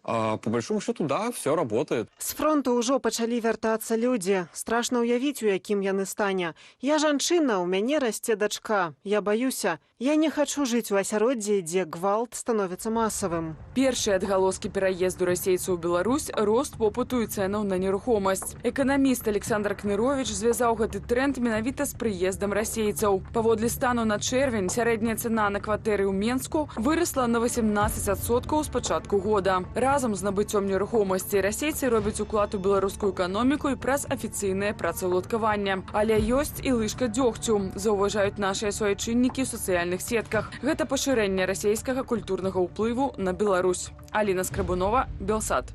А по большому счету, да, все работает. З фронту ўжо пачалі вяртацца людзі. Страшна ўявіць, у якім яны стане. Я жанчына, у мяне расце дачка. Я баюся. Я не хачу жыць у асяроддзі, дзе гвалт становіцца масавым. Першыя адгалоскі пераезду расейцаў у Беларусь – рост попыту і цэнаў на нерухомасць. Эканаміст Александр Кнырович звязаў гэты тренд менавіта з прыездам расейцаў. Паводле стану на чэрвень сярэдняя цана на кватэры ў Менску вырасла на 18% з пачатку года. Разам з набыццём нерухомасці расейцы робяць уклад у беларускую эканоміку і праз афіцыйнае працаўладкаванне. Але ёсць і лыжка дзёгцю, заўважаюць нашыя суайчыннікі ў сацыяльных сетках. Гэта пашырэнне расейскага культурнага ўплыву на Беларусь. Аліна Скрабунова, Белсат.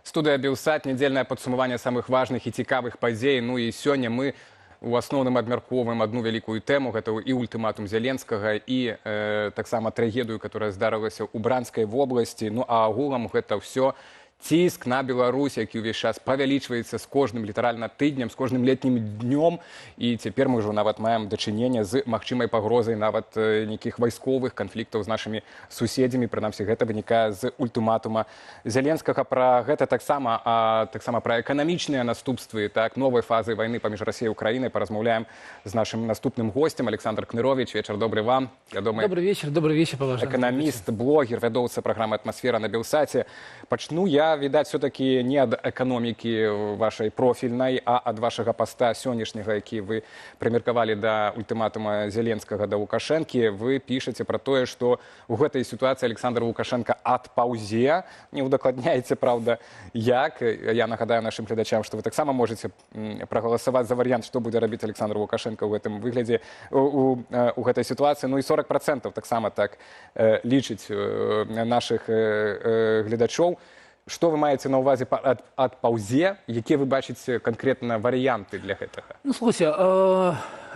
Студыя «Белсат», нядзельнае падсумаванне самых важных і цікавых падзей. Ну і сёння мы у асноўным абмяркоўваем одну вялікую тэму, гэта і ультыматум Зеленскага, і таксама трагедыю, которая здарылася ў Бранскай вобласці. Ну а агулам гэта ўсё ціск на Беларусь, які ўвесь час павялічваецца з кожным літаральна тыднем, з кожным летнім днём. І цяпер мы ўжо нават маем дачыненне з магчымай пагрозай нават нейкіх вайсковых канфліктаў з нашымі суседзямі. Прынамсі, гэта вынікае з ультыматума Зеленскага. Пра гэта таксама пра эканамічныя наступствы новай фазы вайны паміж Расіяй і Украінай паразмаўляем з нашым наступным госцем. Александр Кнырович, вечар добры вам. Добрый вечер, паважаны. Эканаміст, блогер, вядоўца праграмы «Атмасфера» на Белсаце. Пачну я, відаць, все-таки не ад эканомікі вашай профільнай, а ад вашага паста сённяшняга, які вы прымеркавалі да ультыматума Зеленскага да Лукашэнкі. Вы пішаце пра тое, што ў гэтай сітуацыі Александр Лукашенко адпаўзе. Не удакладняеце, правда, як. Я нагадаю нашым гледачам, што вы таксама можете прагаласаваць за варыянт, што будзе рабіць Александр Лукашенко ў гэтым выглядзе, у гэтай сітуацыі. Ну і 40% таксама так лічыць нашых гледачоў. Што вы маеце на ўвазе адпаўзе? Якія вы бачыце канкрэтна варыянты для гэтага? Ну, слухайце,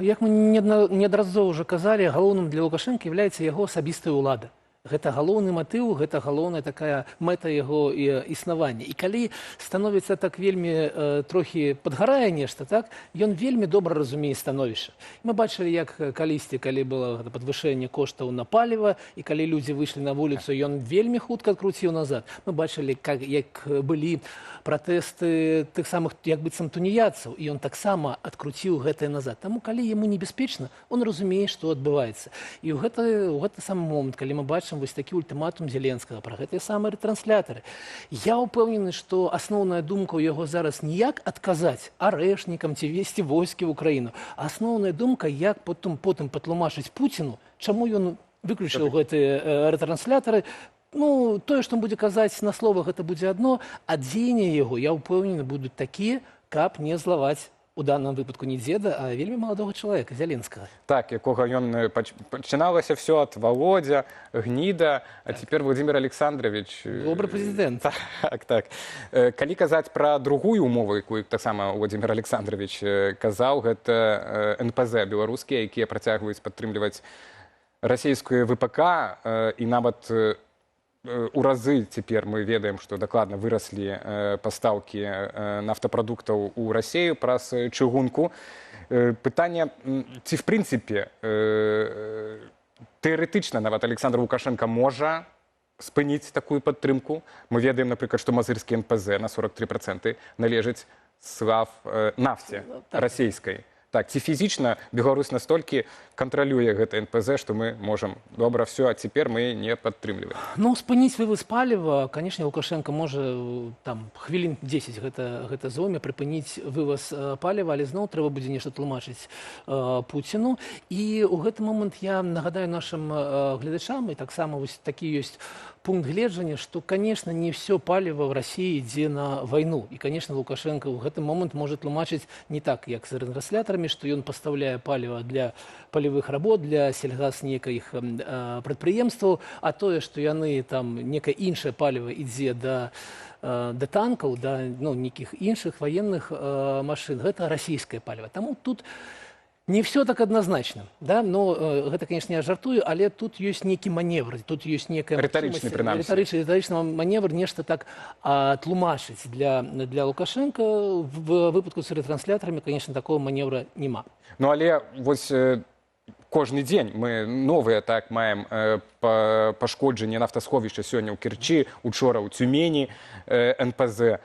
як мы неаднаразова ўжо казалі, галоўным для Лукашэнкі з'яўляецца яго асабістая ўлада. Гэта галоўны матыў, гэта галоўная такая мэта яго існавання. І калі становіцца так вельмі трохі падгарае нешта, так, ён вельмі добра разумее становішча. Мы бачылі, як калісьці, калі было падвышэнне коштаў на паліва, і калі людзі выйшлі на вуліцу, ён вельмі хутка адкруціў назад. Мы бачылі, як былі пратэсты тых самых, як быццам, туніяцаў, і ён таксама адкруціў гэтае назад. Таму, калі яму небяспечна, он разумее, што адбываецца. І ў гэты самы момант, калі мы бачым вось такі ультыматум Зеленскага пра гэтыя самыя рэтрансляторы, я ўпэўнены, што асноўная думка ў яго зараз не як адказаць арэшнікам ці весці войскі ў Украіну, а асноўная думка, як потым патлумачыць Пуціну, чаму ён выключыў гэтыя рэтрансляторы. Ну, тое, што будзе казаць на словах, гэта будзе адно, а дзеянні яго, я ўпэўнены, будуць такія, каб не злаваць у данном выпадку не дзеда, а вельмі маладога чалавека, Зеленскага. Так, якога ён пачыналася все ад Володя, Гніда, а цяпер Владимир Александрович. Добры прэзідэнт. Так. Калі казаць пра другую умову, якую таксама Владимир Александрович казаў, гэта НПЗ беларускія, якія працягваюць падтрымліваць расійскую ВПК, і нават у разы цяпер мы ведаем, што дакладна выраслі пастаўкі нафтапрадуктаў у Расію праз чыгунку. Пытанне, ці в прынцыпе тэарэтычна нават Александр Лукашенко можа спыніць такую падтрымку? Мы ведаем, напрыклад, што мазырскі НПЗ на 43% належыць нафце расійскай. Так, ці фізічна Беларусь настолькі кантралюе гэта НПЗ, што мы можам добра все, а цяпер мы не падтрымліваем. Ну, спыніць вывоз паліва, канешне, Лукашенко можа там хвілін 10 гэта зойме прыпыніць вывоз паліва, але зноў трэба будзе нешта тлумачыць Пуціну. І ў гэты момант я нагадаю нашым гледачам, і таксама вось такі ёсць пункт гледжання, што, канешне, не ўсё паліва ў Расіі ідзе на вайну. І, канешне, Лукашенко ў гэты момант можа тлумачыць не так, як з энергастратарамі, што ён пастаўляе паліва для палевых работ, для сельгас некаіх прадпрыемстваў, а тое, што яны там некае іншае паліва ідзе да танкаў, да нейкіх іншых ваенных машын, гэта расійскае паліва. Таму тут не все так адназначна, да? Но гэта, конечно, я жартую, але тут ёсць нейкі маневр, тут ёсць некая рытарычны, прынамсі. Рытарычны маневр, нешта так тлумачыць для Лукашенко. В выпадку з ретранслятарамі, конечно, такого маневра няма. Ну, але вось кожны дзень мы новыя так маем пашкоджанне нафтасховішча сёння ў Керчі, учора ў Цюмені, НПЗ.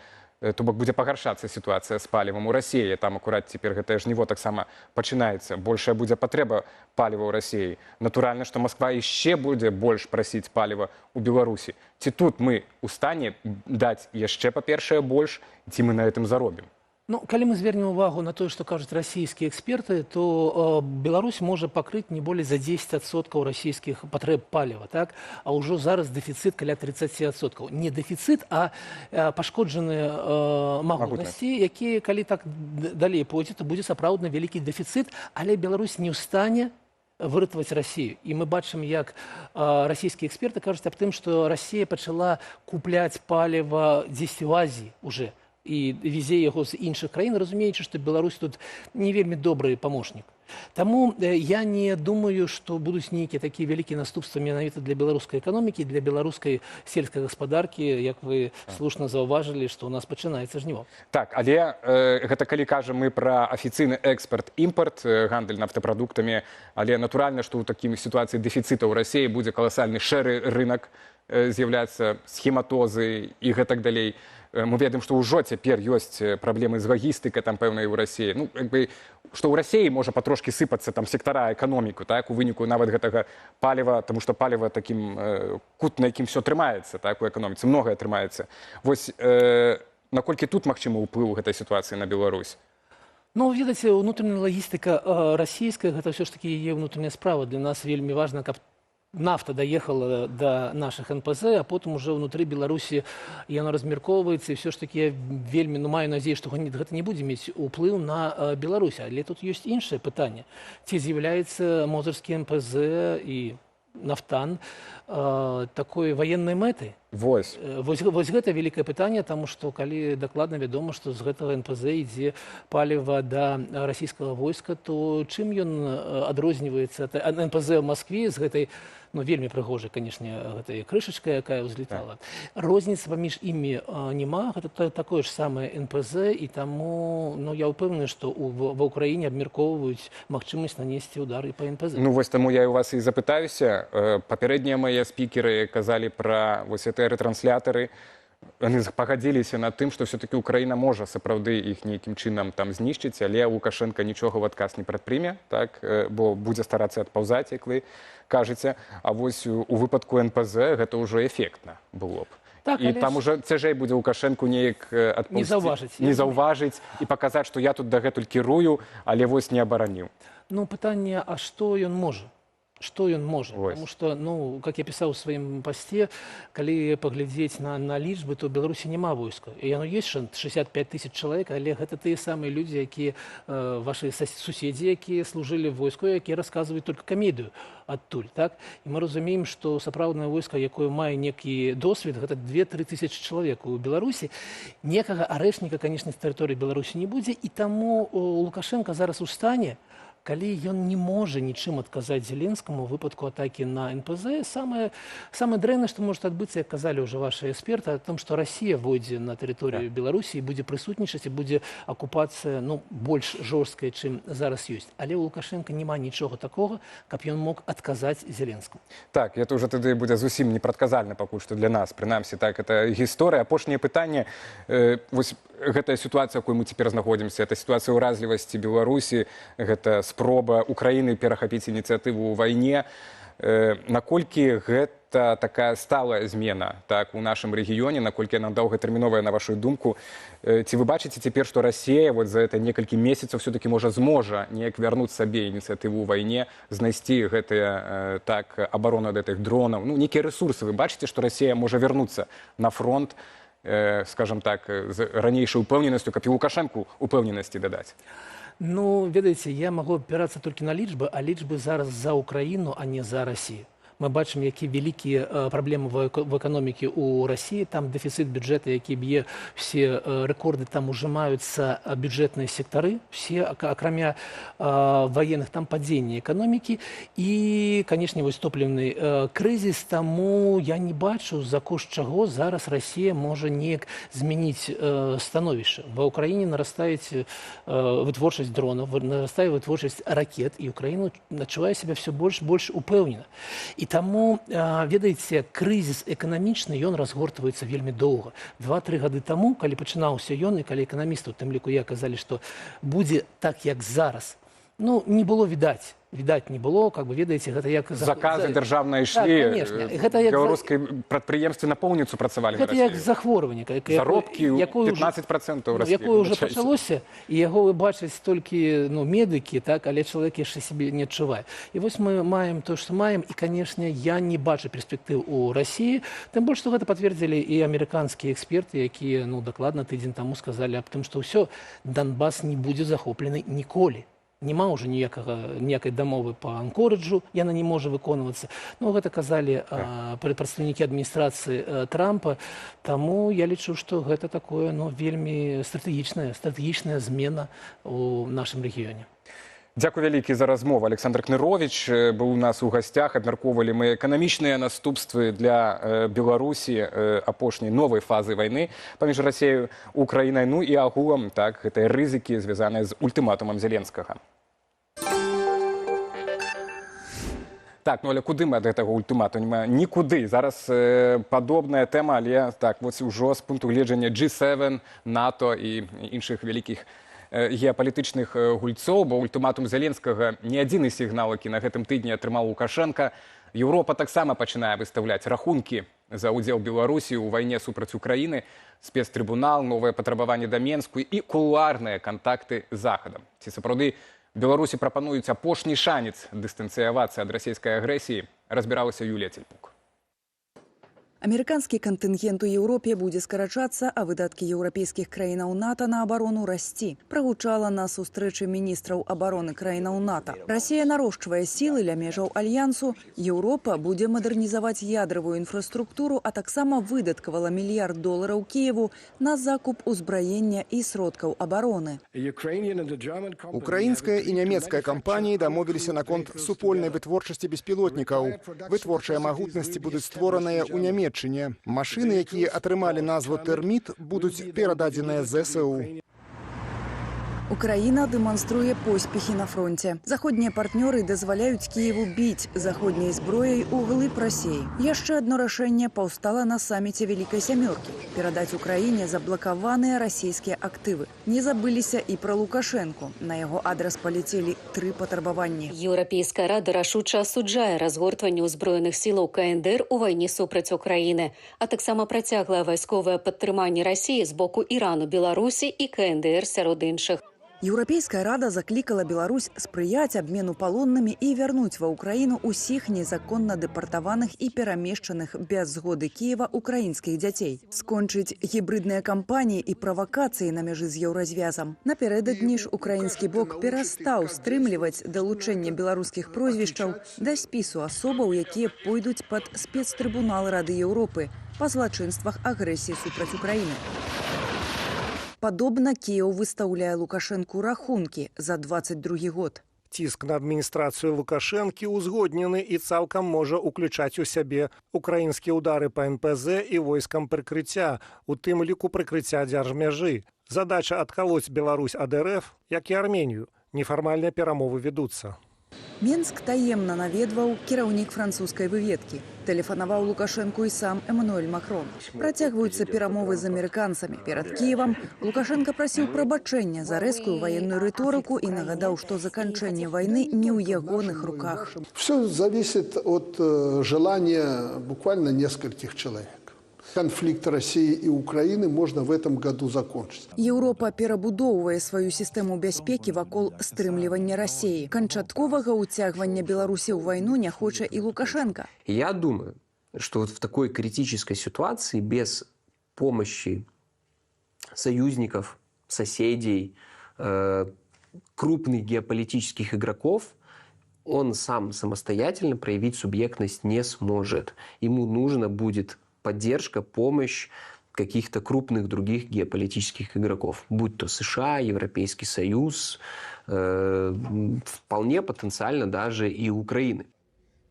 То бок будзе пагаршацца сітуацыя з палівам у Расіі. Там акурат цяпер гэтае жніво таксама пачынаецца. Большая будзе патрэба паліва ў Расіі. Натуральна, што Масква яшчэ будзе больш прасіць паліва ў Беларусі. Ці тут мы ў стане даць яшчэ, па-першае, больш, ці мы на гэтым заробім? Ну, калі мы звернем увагу на тое, што кажуць расійскія эксперты, то Беларусь можа пакрыць не болей за 10% расійскіх патрэб паліва, так? А ўжо зараз дэфіцыт каля 30%. Не дэфіцыт, а пашкоджаныя магутнасці, якія, калі так далей пойдзе, то будзе сапраўдна вялікі дэфіцыт, але Беларусь не ў стане выратаваць Расію. І мы бачым, як расійскія эксперты кажуць аб тым, што Расія пачала купляць паліва дзесьці ў Азіі уже. І везе яго з іншых краін, разумеючы, што Беларусь тут не вельмі добры памочнік. Таму я не думаю, што будуць нейкія такія вялікія наступствы менавіта для беларускай эканомікі, для беларускай сельскай гаспадаркі, як вы слушна заўважылі, што ў нас пачынаецца жніво. Так, але гэта калі кажам мы пра афіцыйны экспарт-імпарт, гандаль нафтапрадуктамі, але натуральна, што ў такім сітуацыі дэфіцыта ў Расіі будзе каласальны шэры рынак, з'яўляцца схематозы і гэтак далей. Мы ведаем, што ўжо цяпер ёсць праблемы з лагістыкай там пэўнай у Расіі. Ну, што ў Расіі можа патрошкі сыпацца там сектара эканоміку, так, у выніку нават гэтага паліва, таму што паліва такім кут, на якім все трымаецца, так, у эканоміцы, многае трымаецца. Вось наколькі тут магчымы ўплыў гэтай сітуацыі на Беларусь? Ну, ведаце, унутраная лагістыка расійская, гэта ўсё ж такі яе ўнутраная справа. Для нас вельмі важна, каб нафта доехала до наших НПЗ, а потом уже внутри Беларусі яно размяркоўваецца, і все ж таки я вельмі маю надзею, што гэта не будзе мець уплыў на Беларусь. Але тут ёсць іншае пытанне. Ці з'яўляецца мозырскі НПЗ і нафтан такой военной мэты? Вось гэта вялікае пытанне, таму што калі дакладна вядома, што з гэтага НПЗ ідзе паліва да расійскага войска, то чым ён адрозніваецца ад НПЗ ў Маскве з гэтай, ну, вельмі прыгожай, канешне, гэтай крышачкай, якая ўзлетала. Розніцы паміж імі няма, гэта такое ж самае НПЗ, і таму, ну, я ўпэўнены, што ва ўкраіне абмяркоўваюць магчымасць нанесці удары па НПЗ. Ну, вось таму я у вас і запытаюся. Папярэднія мае спікеры казалі пра вось гэтыя ретранслятары. Яны пагадзіліся над тым, што все-таки Украіна можа сапраўды іх нейкім чынам там знішчыць, але Лукашенко нічога ў адказ не прадпрыме, так, бо будзе старацца адпаўзаць, як вы кажаце. А вось у выпадку НПЗ гэта ўжо эфектна было б. Так, і там уже цяжэй будзе Лукашенку неяк не заўважыць і паказаць, што я тут дагэтуль кірую, але вось не абараніў. Ну, пытанне, а што ён можа? Што ён можа? Потому што, ну, как я пісаў у сваім пасце, калі паглядзець на лічбы, то ў Беларусі няма войска. І яно ёсць 65 000 чалавек, але гэта тыя самыя людзі, якія вашы суседзі, якія служылі в войску, якія расказваюць только камедыю адтуль, так? І мы разумеем, што сапраўднае войска, якое мае некі досвед, гэта 2-3 тысячы чалавек у Беларусі. Некага арэшніка, канешне, з тэрыторыі Беларусі не будзе, і таму Лукашенко зараз у стане калі ён не можа нічым адказаць Зеленскаму ў выпадку атакі на НПЗ, самае дрэннае, што можа адбыцца, як казалі ўжо ваши эксперты, о том, што Расія войдзе на тэрыторыю Беларусі і будзе прысутнічаць, і будзе акупацыя больш жорсткая, чым зараз ёсць. Але ў Лукашенка няма нічога такога, каб ён мог адказаць Зеленскаму. Так, это ўжо тады будзе зусім непрадказальна пакуль што для нас. Прынамсі, так, это гісторыя. Апошняе пытанне, вось гэтая сітуацыя, якой мы цяпер знаходзімся, это сітуацыя ўразлівасці Беларусі, гэта спроба Украіны перахапіць ініцыятыву ў вайне. Наколькі гэта такая сталая змена, так, у нашым рэгіёне, наколькі яна доўгатэрміновая, на вашу думку? Ці вы бачыце цяпер, што Расія вот за гэта некалькі месяцаў все-таки зможа неяк вярнуць сабе ініцыятыву ў вайне, знайсці гэтыя абарону ад гэтых дронаў, нейкія рэсурсы? Вы бачыце, што Расія можа вярнуцца на фронт, скажем так, з ранейшай упэўненасцю, каб і Лукашэнку упэўненасці дадаць? Ведаеце, я магу апірацца толькі на лічбы, а лічбы зараз за Украіну, а не за Расію. Мы бачым, якія вялікія праблемы в эканомікі ў Расіі, там дэфіцыт бюджэта, які б'е все рэкорды, там ужимаюцца бюджэтныя сектары, все, акрамя военных, там падзенне эканомікі і, канешне, вось топлівны крызіс, таму я не бачу, за кошт чаго зараз Расія можа неяк змяніць становішча. Ва ўкраіне нарастаюць вытворчасць дронаў, нарастае вытворчасць ракет, і Украіна адчувае сябе все больш упэўнена. І таму, ведаеце, крызіс эканамічны, ён разгортваецца вельмі доўга. 2-3 гады таму, калі пачынаўся ён, і калі эканамісты, у тым ліку я, казалі, што будзе так, як зараз, не было відаць не было, ведаеце, гэта як... Заказы дзяржаўныя ішлі, беларускай прадпрыемствы на поўніцу працавалі. Гэта як захворванне. Заробкі 15% раслі. Якое ўжо пачалося, і яго вы бачаць толькі медыкі, але чалавек яшчэ сябе не адчувае. І вось мы маем то, што маем, і, канешне, я не бачу перспектыў у Расіі, тым больш, што гэта пацвердзілі і амерыканскія эксперты, якія, дакладна тыдзень таму сказалі аб тым, што ўсё, Донбас не будзе захоплены ніколі. Няма ўжо ніякай дамовы па Анкориджу, яна не можа выконвацца. Гэта казалі прадстаўнікі адміністрацыі Трампа, таму я лічу, што гэта такое вельмі стратэгічная змена ў нашым рэгіёне. Дзякуй вялікі за размову. Александр Кнырович быў у нас у гасцях. Абмяркоўвалі мы эканамічныя наступствы для Беларусі апошняй новай фазы вайны паміж Расіяй і Украінай, і агулам гэтыя рызыкі, звязаныя з ультыматумам Зеленскага. Так, але куды мы ад гэтага ультыматума? Нікуды. Зараз падобная тэма, але ўжо з пункту гледжання G7, НАТО і іншых вялікіх геапалітычных гульцоў, бо ультыматум Зеленскага не адзіны сігнал, які на гэтым тыдні атрымаў Лукашенка. Еўропа таксама пачынае выстаўляць рахункі за ўдзел Беларусі ў вайне супраць Украіны, спецтрыбунал, новае патрабаванне да Менску і кулуарныя кантакты з Захадам. Ці сапраўды Беларусі прапануюць апошні шанец дыстанцыявацца ад расійскай агрэсіі, разбіралася Юлія Цельпук. Амерыканскі кантынгент у Еўропе будзе скарачацца, а выдаткі еўрапейскіх краінаў НАТО на абарону расці. Прагучала на сустрэчы міністраў абароны краінаў НАТО. Расія нарошчвае сілы ля межаў альянсу. Еўропа будзе мадэрнізаваць ядравую інфраструктуру, а таксама выдаткавала $1 мільярд Кіеву на закуп узбраення і сродкаў абароны. Украінская і нямецкая кампаніі дамовіліся наконт супольнай вытворчасці беспілотнікаў. Вытворчыя магутнасці будуць створаныя ў Нямецкай. Машыны, якія атрымалі назву «Тэрміт», будуць перададзеныя ЗСУ. Украіна дэманструе поспехі на фронте. Заходнія партнёры дазваляюць Кіеву біць заходняй зброяй у глыб Расіі. Яшчэ адно рашэнне паўстала на саміце Вялікай сямёркі – перадаць Украіне заблакаваныя расійскія актывы. Не забыліся і пра Лукашэнку. На яго адрас паляцелі 3 патрабаванні. Еўрапейская рада рашуча асуджае разгортванне ўзброеных сілаў КНДР у вайне супраць Украіны, а таксама працяглае вайсковае падтрыманне Расіі з боку Ірану, Беларусі і КНДР сярод іншых. Еўрапейская рада заклікала Беларусь спрыяць абмену палоннымі і вярнуць ва ўкраіну ўсіх незаконна дэпартаваных і перамешчаных без згоды Кіева украінскіх дзяцей. Скончыць гібрыдныя кампаніі і правакацыі на мяжы з еўразвязам. Напярэдадні ж украінскі бок перастаў стрымліваць далучэнне беларускіх прозвішчаў да спісу асобаў, якія пойдуць пад спецтрыбунал Рады Еўропы па злачынствах агрэсіі супраць Украіны. Падобна, Кіеў выстаўляе Лукашэнку рахункі за 22 год. ціск на адміністрацыю Лукашэнкі узгоднены і цалкам можа ўключаць у сябе украінскія ўдары па НПЗ і войскам прыкрыцця, у тым ліку прыкрыцця дзяржмяжы. Задача адкалоць Беларусь ад РФ, як і Арменію. Нефармальныя перамовы вядуцца. Менск таемна наведваў кіраўнік французскай выведкі. Тэлефанаваў Лукашэнку і сам Эмануэль Макрон. Працягваюцца перамовы з амерыканцамі. Перад Кіевам Лукашенко прасіў прабачэння за рэзкую ваенную рыторыку і нагадаў, што заканчэнне вайны не ў ягоных руках. Все зависит от желания буквально нескольких человек. Конфликт России и Украины можно в этом году закончить. Еўропа перабудоўвае сваю сістэму бяспекі вакол стрымлівання России. Канчатковага ўцягвання Беларусі ў вайну не хоча і Лукашенко. Я думаю, что вот в такой критической ситуации без помощи союзников, соседей, крупных геополитических игроков, он сам самостоятельно проявить субъектность не сможет. Ему нужно будет поддержка, помощь каких-то крупных других геополитических игроков, будь то США, Европейский Союз, вполне потенциально даже и Украины.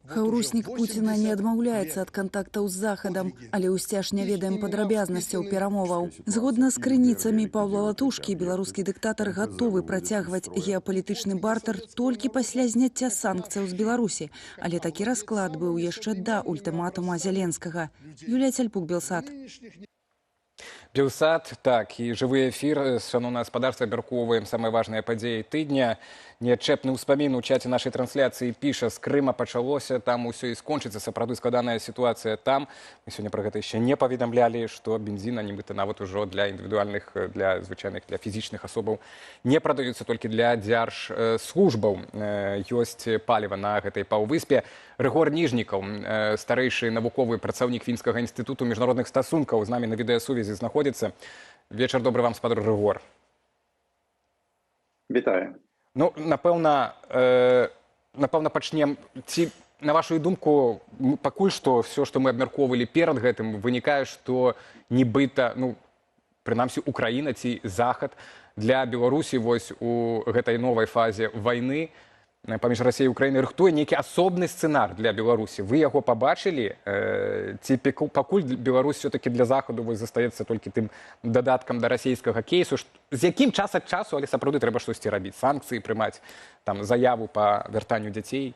Хаўруснік Пуціна не адмаўляецца ад кантактаў з Захадам, але ўсцяж не ведаем падрабязнасцяў перамоваў. Згодна з крыніцамі Паўла Латушкі, беларускі дыктатар гатовы працягваць геапалітычны бартэр толькі пасля зняцця санкцыяў з Беларусі. Але такі расклад быў яшчэ да ультыматума Зеленскага. Юлія Цяльпук, Белсат. Белсат, так, і жывы эфір. Шановне гаспадарства, абмяркоўваем самыя важныя падзеі тыдня. Неадчэпны ўспамін у чаце нашай трансляцыі піша: з Крыма пачалося, там усё і скончыцца, сапраўды складаная сітуацыя там. Мы сёння пра гэта яшчэ не паведамлялі, што бензіна, нібыта нават ужо для індывідуальных, для звычайных, для фізічных асобаў не прадаюцца, толькі для дзяржслужбаў. Ёсць паліва на гэтай паўвыспе. Рыгор Ніжнікаў, старэйшы навуковы працаўнік Фінскага інстытуту міжнародных стасункаў, з намі на відэасувязі знаходзіцца. Вечар добры вам, спадар Рыгор. Вітаю. Ну, напэўна, пачнем. Ці, на вашу думку, пакуль што ўсё, што мы абмяркоўвалі перад гэтым, вынікае, што нібыта, ну, прынамсі, Украіна ці Захад для Беларусі вось у гэтай новай фазе вайны паміж Расіяй і Украінай рыхтуе нейкі асобны сцэнар для Беларусі. Вы яго пабачылі? Ці пакуль Беларусь все-таки для Захаду застаецца толькі тым дадаткам да расійскага кейсу? З якім час ад часу, але сапраўды трэба штосьці рабіць? Санкцыі прымаць, там, заяву па вяртанню дзяцей?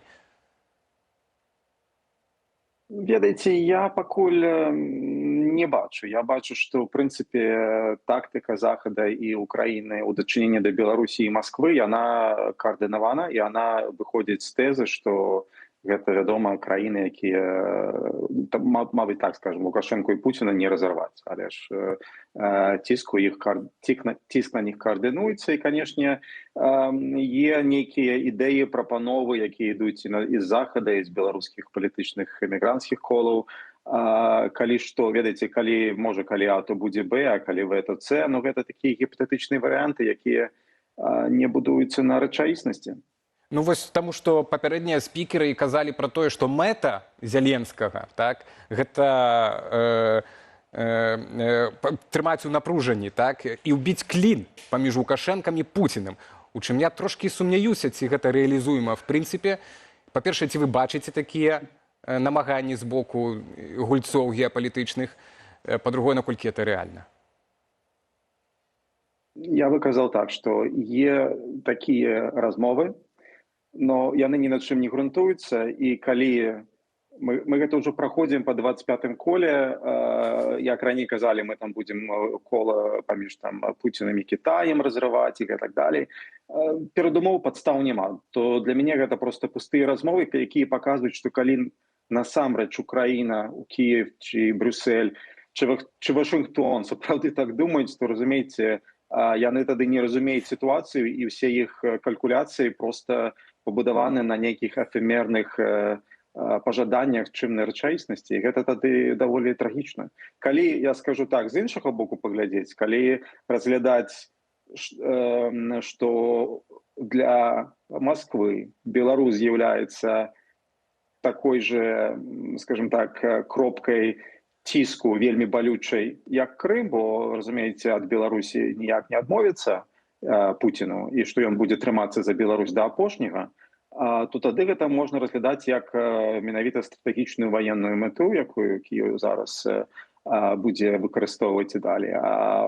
Ведаеце, я пакуль не бачу. Я бачу, што, в прынцыпе, тактыка Захада і Украіны ў дачыненні да Беларусі і Масквы, яна каардынавана, і яна выходзіць з тэзы, што гэта, вядома, краіны, якія, мабыць, так скажем, Лукашенко і Пуціна не разарваць. Але ж ціск на них каардынуецца, і, канешне, є нейкія ідэі, прапановы, якія ідуць і з Захада, і з беларускіх палітычных эмігрантскіх колаў. Калі што, ведаеце, калі А, то будзе Б, а калі В, то С. Ну, гэта такія гіпотетычныя варыянты, якія не будуюцца на рэчаіснасці. Ну, вось таму, што папярэднія спікеры казалі пра тое, што мэта Зеленскага, так, гэта трымаць у напружанні, так, і ўбіць клін паміж Лукашэнкам і Пуцінам. У чым я трошкі сумняюся, ці гэта рэалізуема. В прынцыпе, па-першае, ці вы бачыце такія намаганні з боку гульцоў геапалітычных, па-другое, наколькі гэта рэальна? Я бы казаў так, што є такія размовы, но яны ні на чым не грунтуюцца, і калі мы гэта ўжо праходзім па 25-м коле, як раней казалі, мы там будзем кола паміж там Пуцінам і Кітаем разрываць і так далей, перадумоў падстаў няма. То для мяне гэта проста пустыя размовы, якія паказваюць, што калі насамрэч Украіна, Кіев ці Брюссель, ці Вашынгтон сапраўды так думаюць, то, разумееце, яны тады не разумеюць сітуацыю, і ўсе іх калькуляцыі проста пабудаваны на нейкіх эфемерных пажаданнях, чым на рэчаіснасці. І гэта тады даволі трагічна. Калі, я скажу так, з іншага боку паглядзець, калі разглядаць, што для Масквы Беларусь з'яўляецца такой же, скажем так, кропкай ціску вельмі балючай, як Крым, бо, разумееце, ад Беларусі ніяк не адмовіцца, Пуціну і што ён будзе трымацца за Беларусь да апошняга, то тады гэта можна разглядаць як менавіта стратэгічную ваенную мэту, якую Кіеў зараз будзе выкарыстоўваць і далей.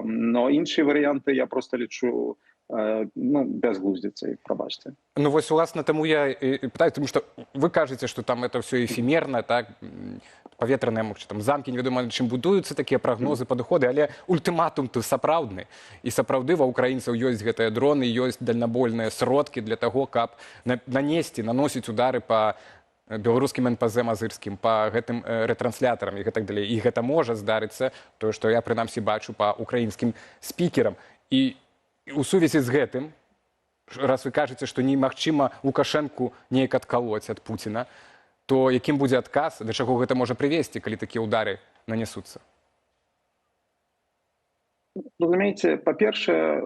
Но іншыя варыянты я просто лічу бязглуздзіцай, прабачце. Ну вось уласна таму я і пытаю, тому што вы кажаце, што там это все эфемерна, так, паветраныя, там замкі, невядома чым будуюцца такія прагнозы, падыходы, але ультыматум то сапраўдны. І сапраўды ва ўкраінцаў ёсць гэтыя дроны, ёсць дальнабольныя сродкі для таго, каб наносіць удары па беларускім НПЗ мазырскім, па гэтым рэтрансляторам і гэтак далей. І гэта можа здарыцца, тое, што я прынамсі бачу па украінскім спікерам. І у сувязі з гэтым, раз вы кажаце, што немагчыма Лукашэнку неяк адкалоць ад Пуціна, то якім будзе адказ, да чаго гэта можа прывесці, калі такія ўдары нанесуцца? Разумееце, па-першае,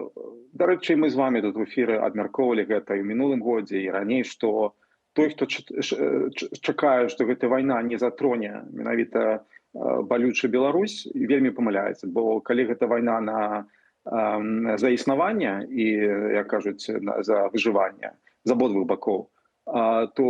дарэчы, мы з вами тут в эфіры абмяркоўвалі гэта і ў мінулым годзе, і раней, што той, хто чакае, што гэта вайна не затроне менавіта балюча Беларусь, вельмі памыляецца, бо калі гэта вайна за існаванне і, як кажуць, за выжыванне з абодвух бакоў, то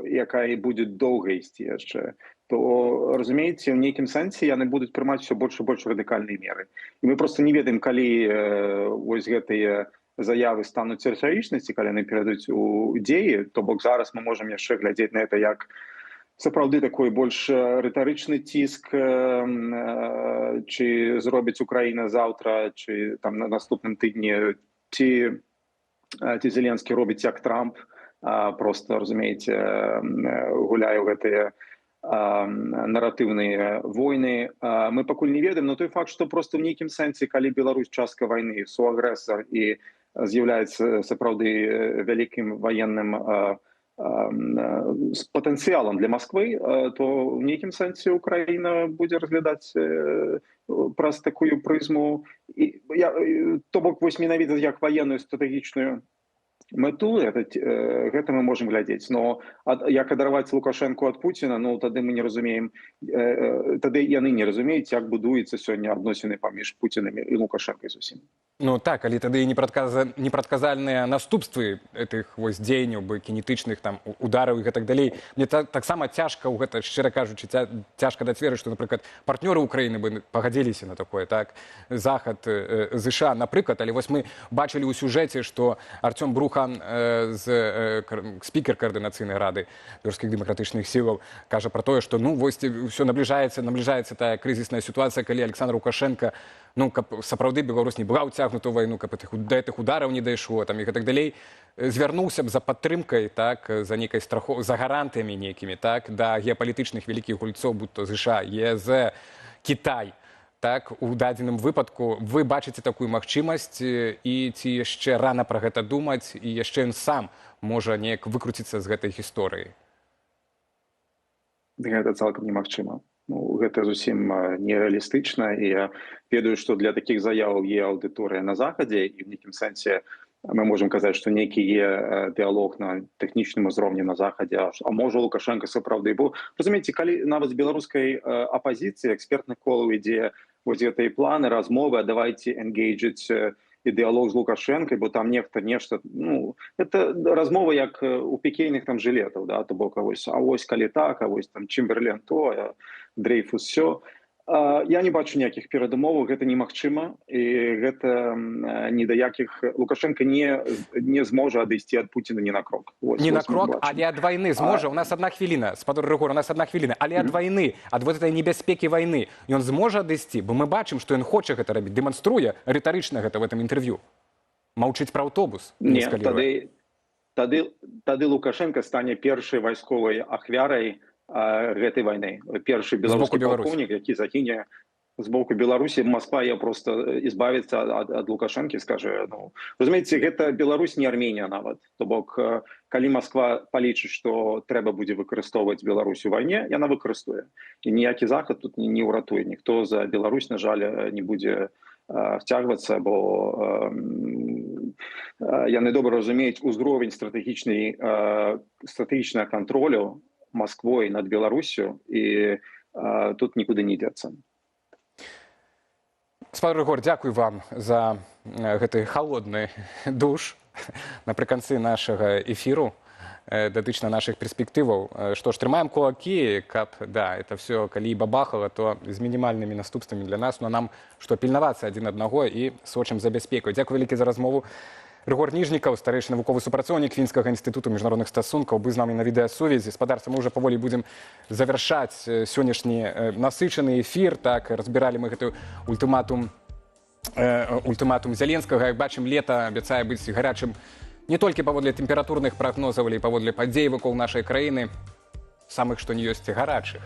якая і будзе доўга ісці яшчэ, то, разумееце, ў нейкім сэнсе яны будуць прымаць все больш і больш радыкальныя меры. І мы просто не ведаем, калі вось гэтыя заявы стануць рэчаіснасці, калі яны перайдуць у дзеі, то бок зараз мы можам яшчэ глядзець на гэта як сапраўды такой больш рытарычны ціск, ці зробіць Украіна заўтра, ці там на наступным тыдні, ці Зеленскі робіць як Трамп, просто, разумееце, гуляе ў гэтыя наратыўныя войны. Мы пакуль не ведаем, но той факт, што просто ў нейкім сэнсе, калі Беларусь частка вайны, суагрэсар і з'яўляецца сапраўды вялікім ваенным з патэнцыялам для Масквы, то ў нейкім сэнсе Украіна будзе разглядаць праз такую прызму. То бок, вось менавіта як ваенную стратэгічную мэту, гэта мы можам глядзець. Но як адарваць Лукашэнку ад Пуціна, ну тады мы не разумеем, тады яны не разумеюць, як будуецца сёння адносіны паміж Пуцінам і Лукашэнкай зусім. Ну так, але тады і непрадказальныя наступствы гэтых вось дзеянняў бы кінетычных там удараў і гэтак далей. Мне таксама цяжка ў гэта, шчыра кажучы, цяжка даць веры, што, напрыклад, партнёры Украіны бы пагадзіліся на такое, так, Захад, ЗША, напрыклад, але вось мы бачылі ў сюжэце, што Артём Брухан, спікер каардынацыйнай рады беларускіх дэмакратычных сілаў, кажа пра тое, што ну вось ўсё набліжаецца тая крызісная сітуацыя, калі Александр Лукашенко, ну, каб сапраўды Беларусь не была ўцягнута ў вайну, каб да гэтых удараў не дайшло, там і гэтак далей, звярнуўся б за падтрымкай, так, за нейкай за гарантыямі нейкімі, так, да геапалітычных вялікіх гульцоў, будь то ЗША, ЕС, Кітай. Так, у дадзеным выпадку вы бачыце такую магчымасць, і ці яшчэ рана пра гэта думаць, і яшчэ ён сам можа неяк выкруціцца з гэтай гісторыі? Гэта цалкам немагчыма. Ну, гэта зусім нереалістычна, і я ведаю, што для такіх заяваў є аўдыторыя на Захадзе, і в нейкім сэнсе мы можам казаць, што нейкі є дыалог на тэхнічным узроўні на Захадзе, а можа Лукашенко сапраўды, бо, разумееце, калі нават з беларускай апазіцыі экспертных колаў ідзе вось гэтыя планы, размовы, а давайце энгейджыць і дыалог з Лукашэнкай, бо там нехта нешта, ну, это размова як у пікейных там жылетаў, да, то бок, а вось калі так, а вось там Чимберлен то, Дрейфус все. Я не бачу ніякіх перадумоваў, гэта немагчыма, і гэта ні да якіх... Лукашенко не зможа адысці ад Пуціна ні на крок. Не на крок, але ад вайны зможа. У нас одна хвіліна, спадар Рыгор, у нас одна хвіліна. Але ад вайны, ад вот этой небяспекі вайны, ён зможа адысці, бо мы бачым, што ён хоча гэта рабіць, дэманструе рытарычна гэта в этом інтэрв'ю. Маўчыць пра аўтобус. Не, тады Лукашенко стане першай вайсковай ахвярай гэтай вайны. Першы беларускі палкоўнік, які загіне з боку Беларусі, Москва я просто избавіцца ад Лукашэнкі, скажа, ну, разумееце, гэта Беларусь не Арменія нават. То бок, калі Москва палічыць, што трэба будзе выкарыстоўваць Беларусь у вайне, яна выкарыстуе. І ніякі Захад тут не ўратуе. Ніхто за Беларусь, на жаль, не будзе вцягвацца, бо яны добра разумеюць узровень стратэгічнага кантролю Москвой над Беларусью, і тут нікуды не ідзецца. Спадар Рыгор, дзякуй вам за гэты холодны душ напрыканцы нашага эфіру датычна нашых перспектываў. Што ж, трымаем кулакі, каб, да, это все, калі і бабахала, то з мінімальнымі наступствамі для нас, но нам што, пільнавацца адзін аднаго і сочым за бяспеку. Дзякуй вялікі за размову. Рыгор Ніжнікаў, старэйшы навуковы супрацоўнік Фінскага інстытуту міжнародных стасункаў, быў з намі на відэасувязі. Спадарства, мы ўжо паволі будзем завяршаць сённяшні насычаны эфір. Так, разбіралі мы гэты ультыматум Зеленскага. Як бачым, лета абяцае быць гарячым не толькі паводле тэмпературных прагнозаў, але і паводле падзей вакол нашай краіны, самых што не ёсць гарачых.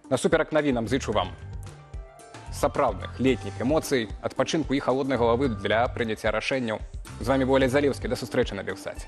Насуперак навінам зычу вам сапраўдных летніх эмоцый, адпачынку і халоднай галавы для прыняцця рашэнняў. З вамі быў Олег Залеўскі. Да сустрэчы на Белсаце.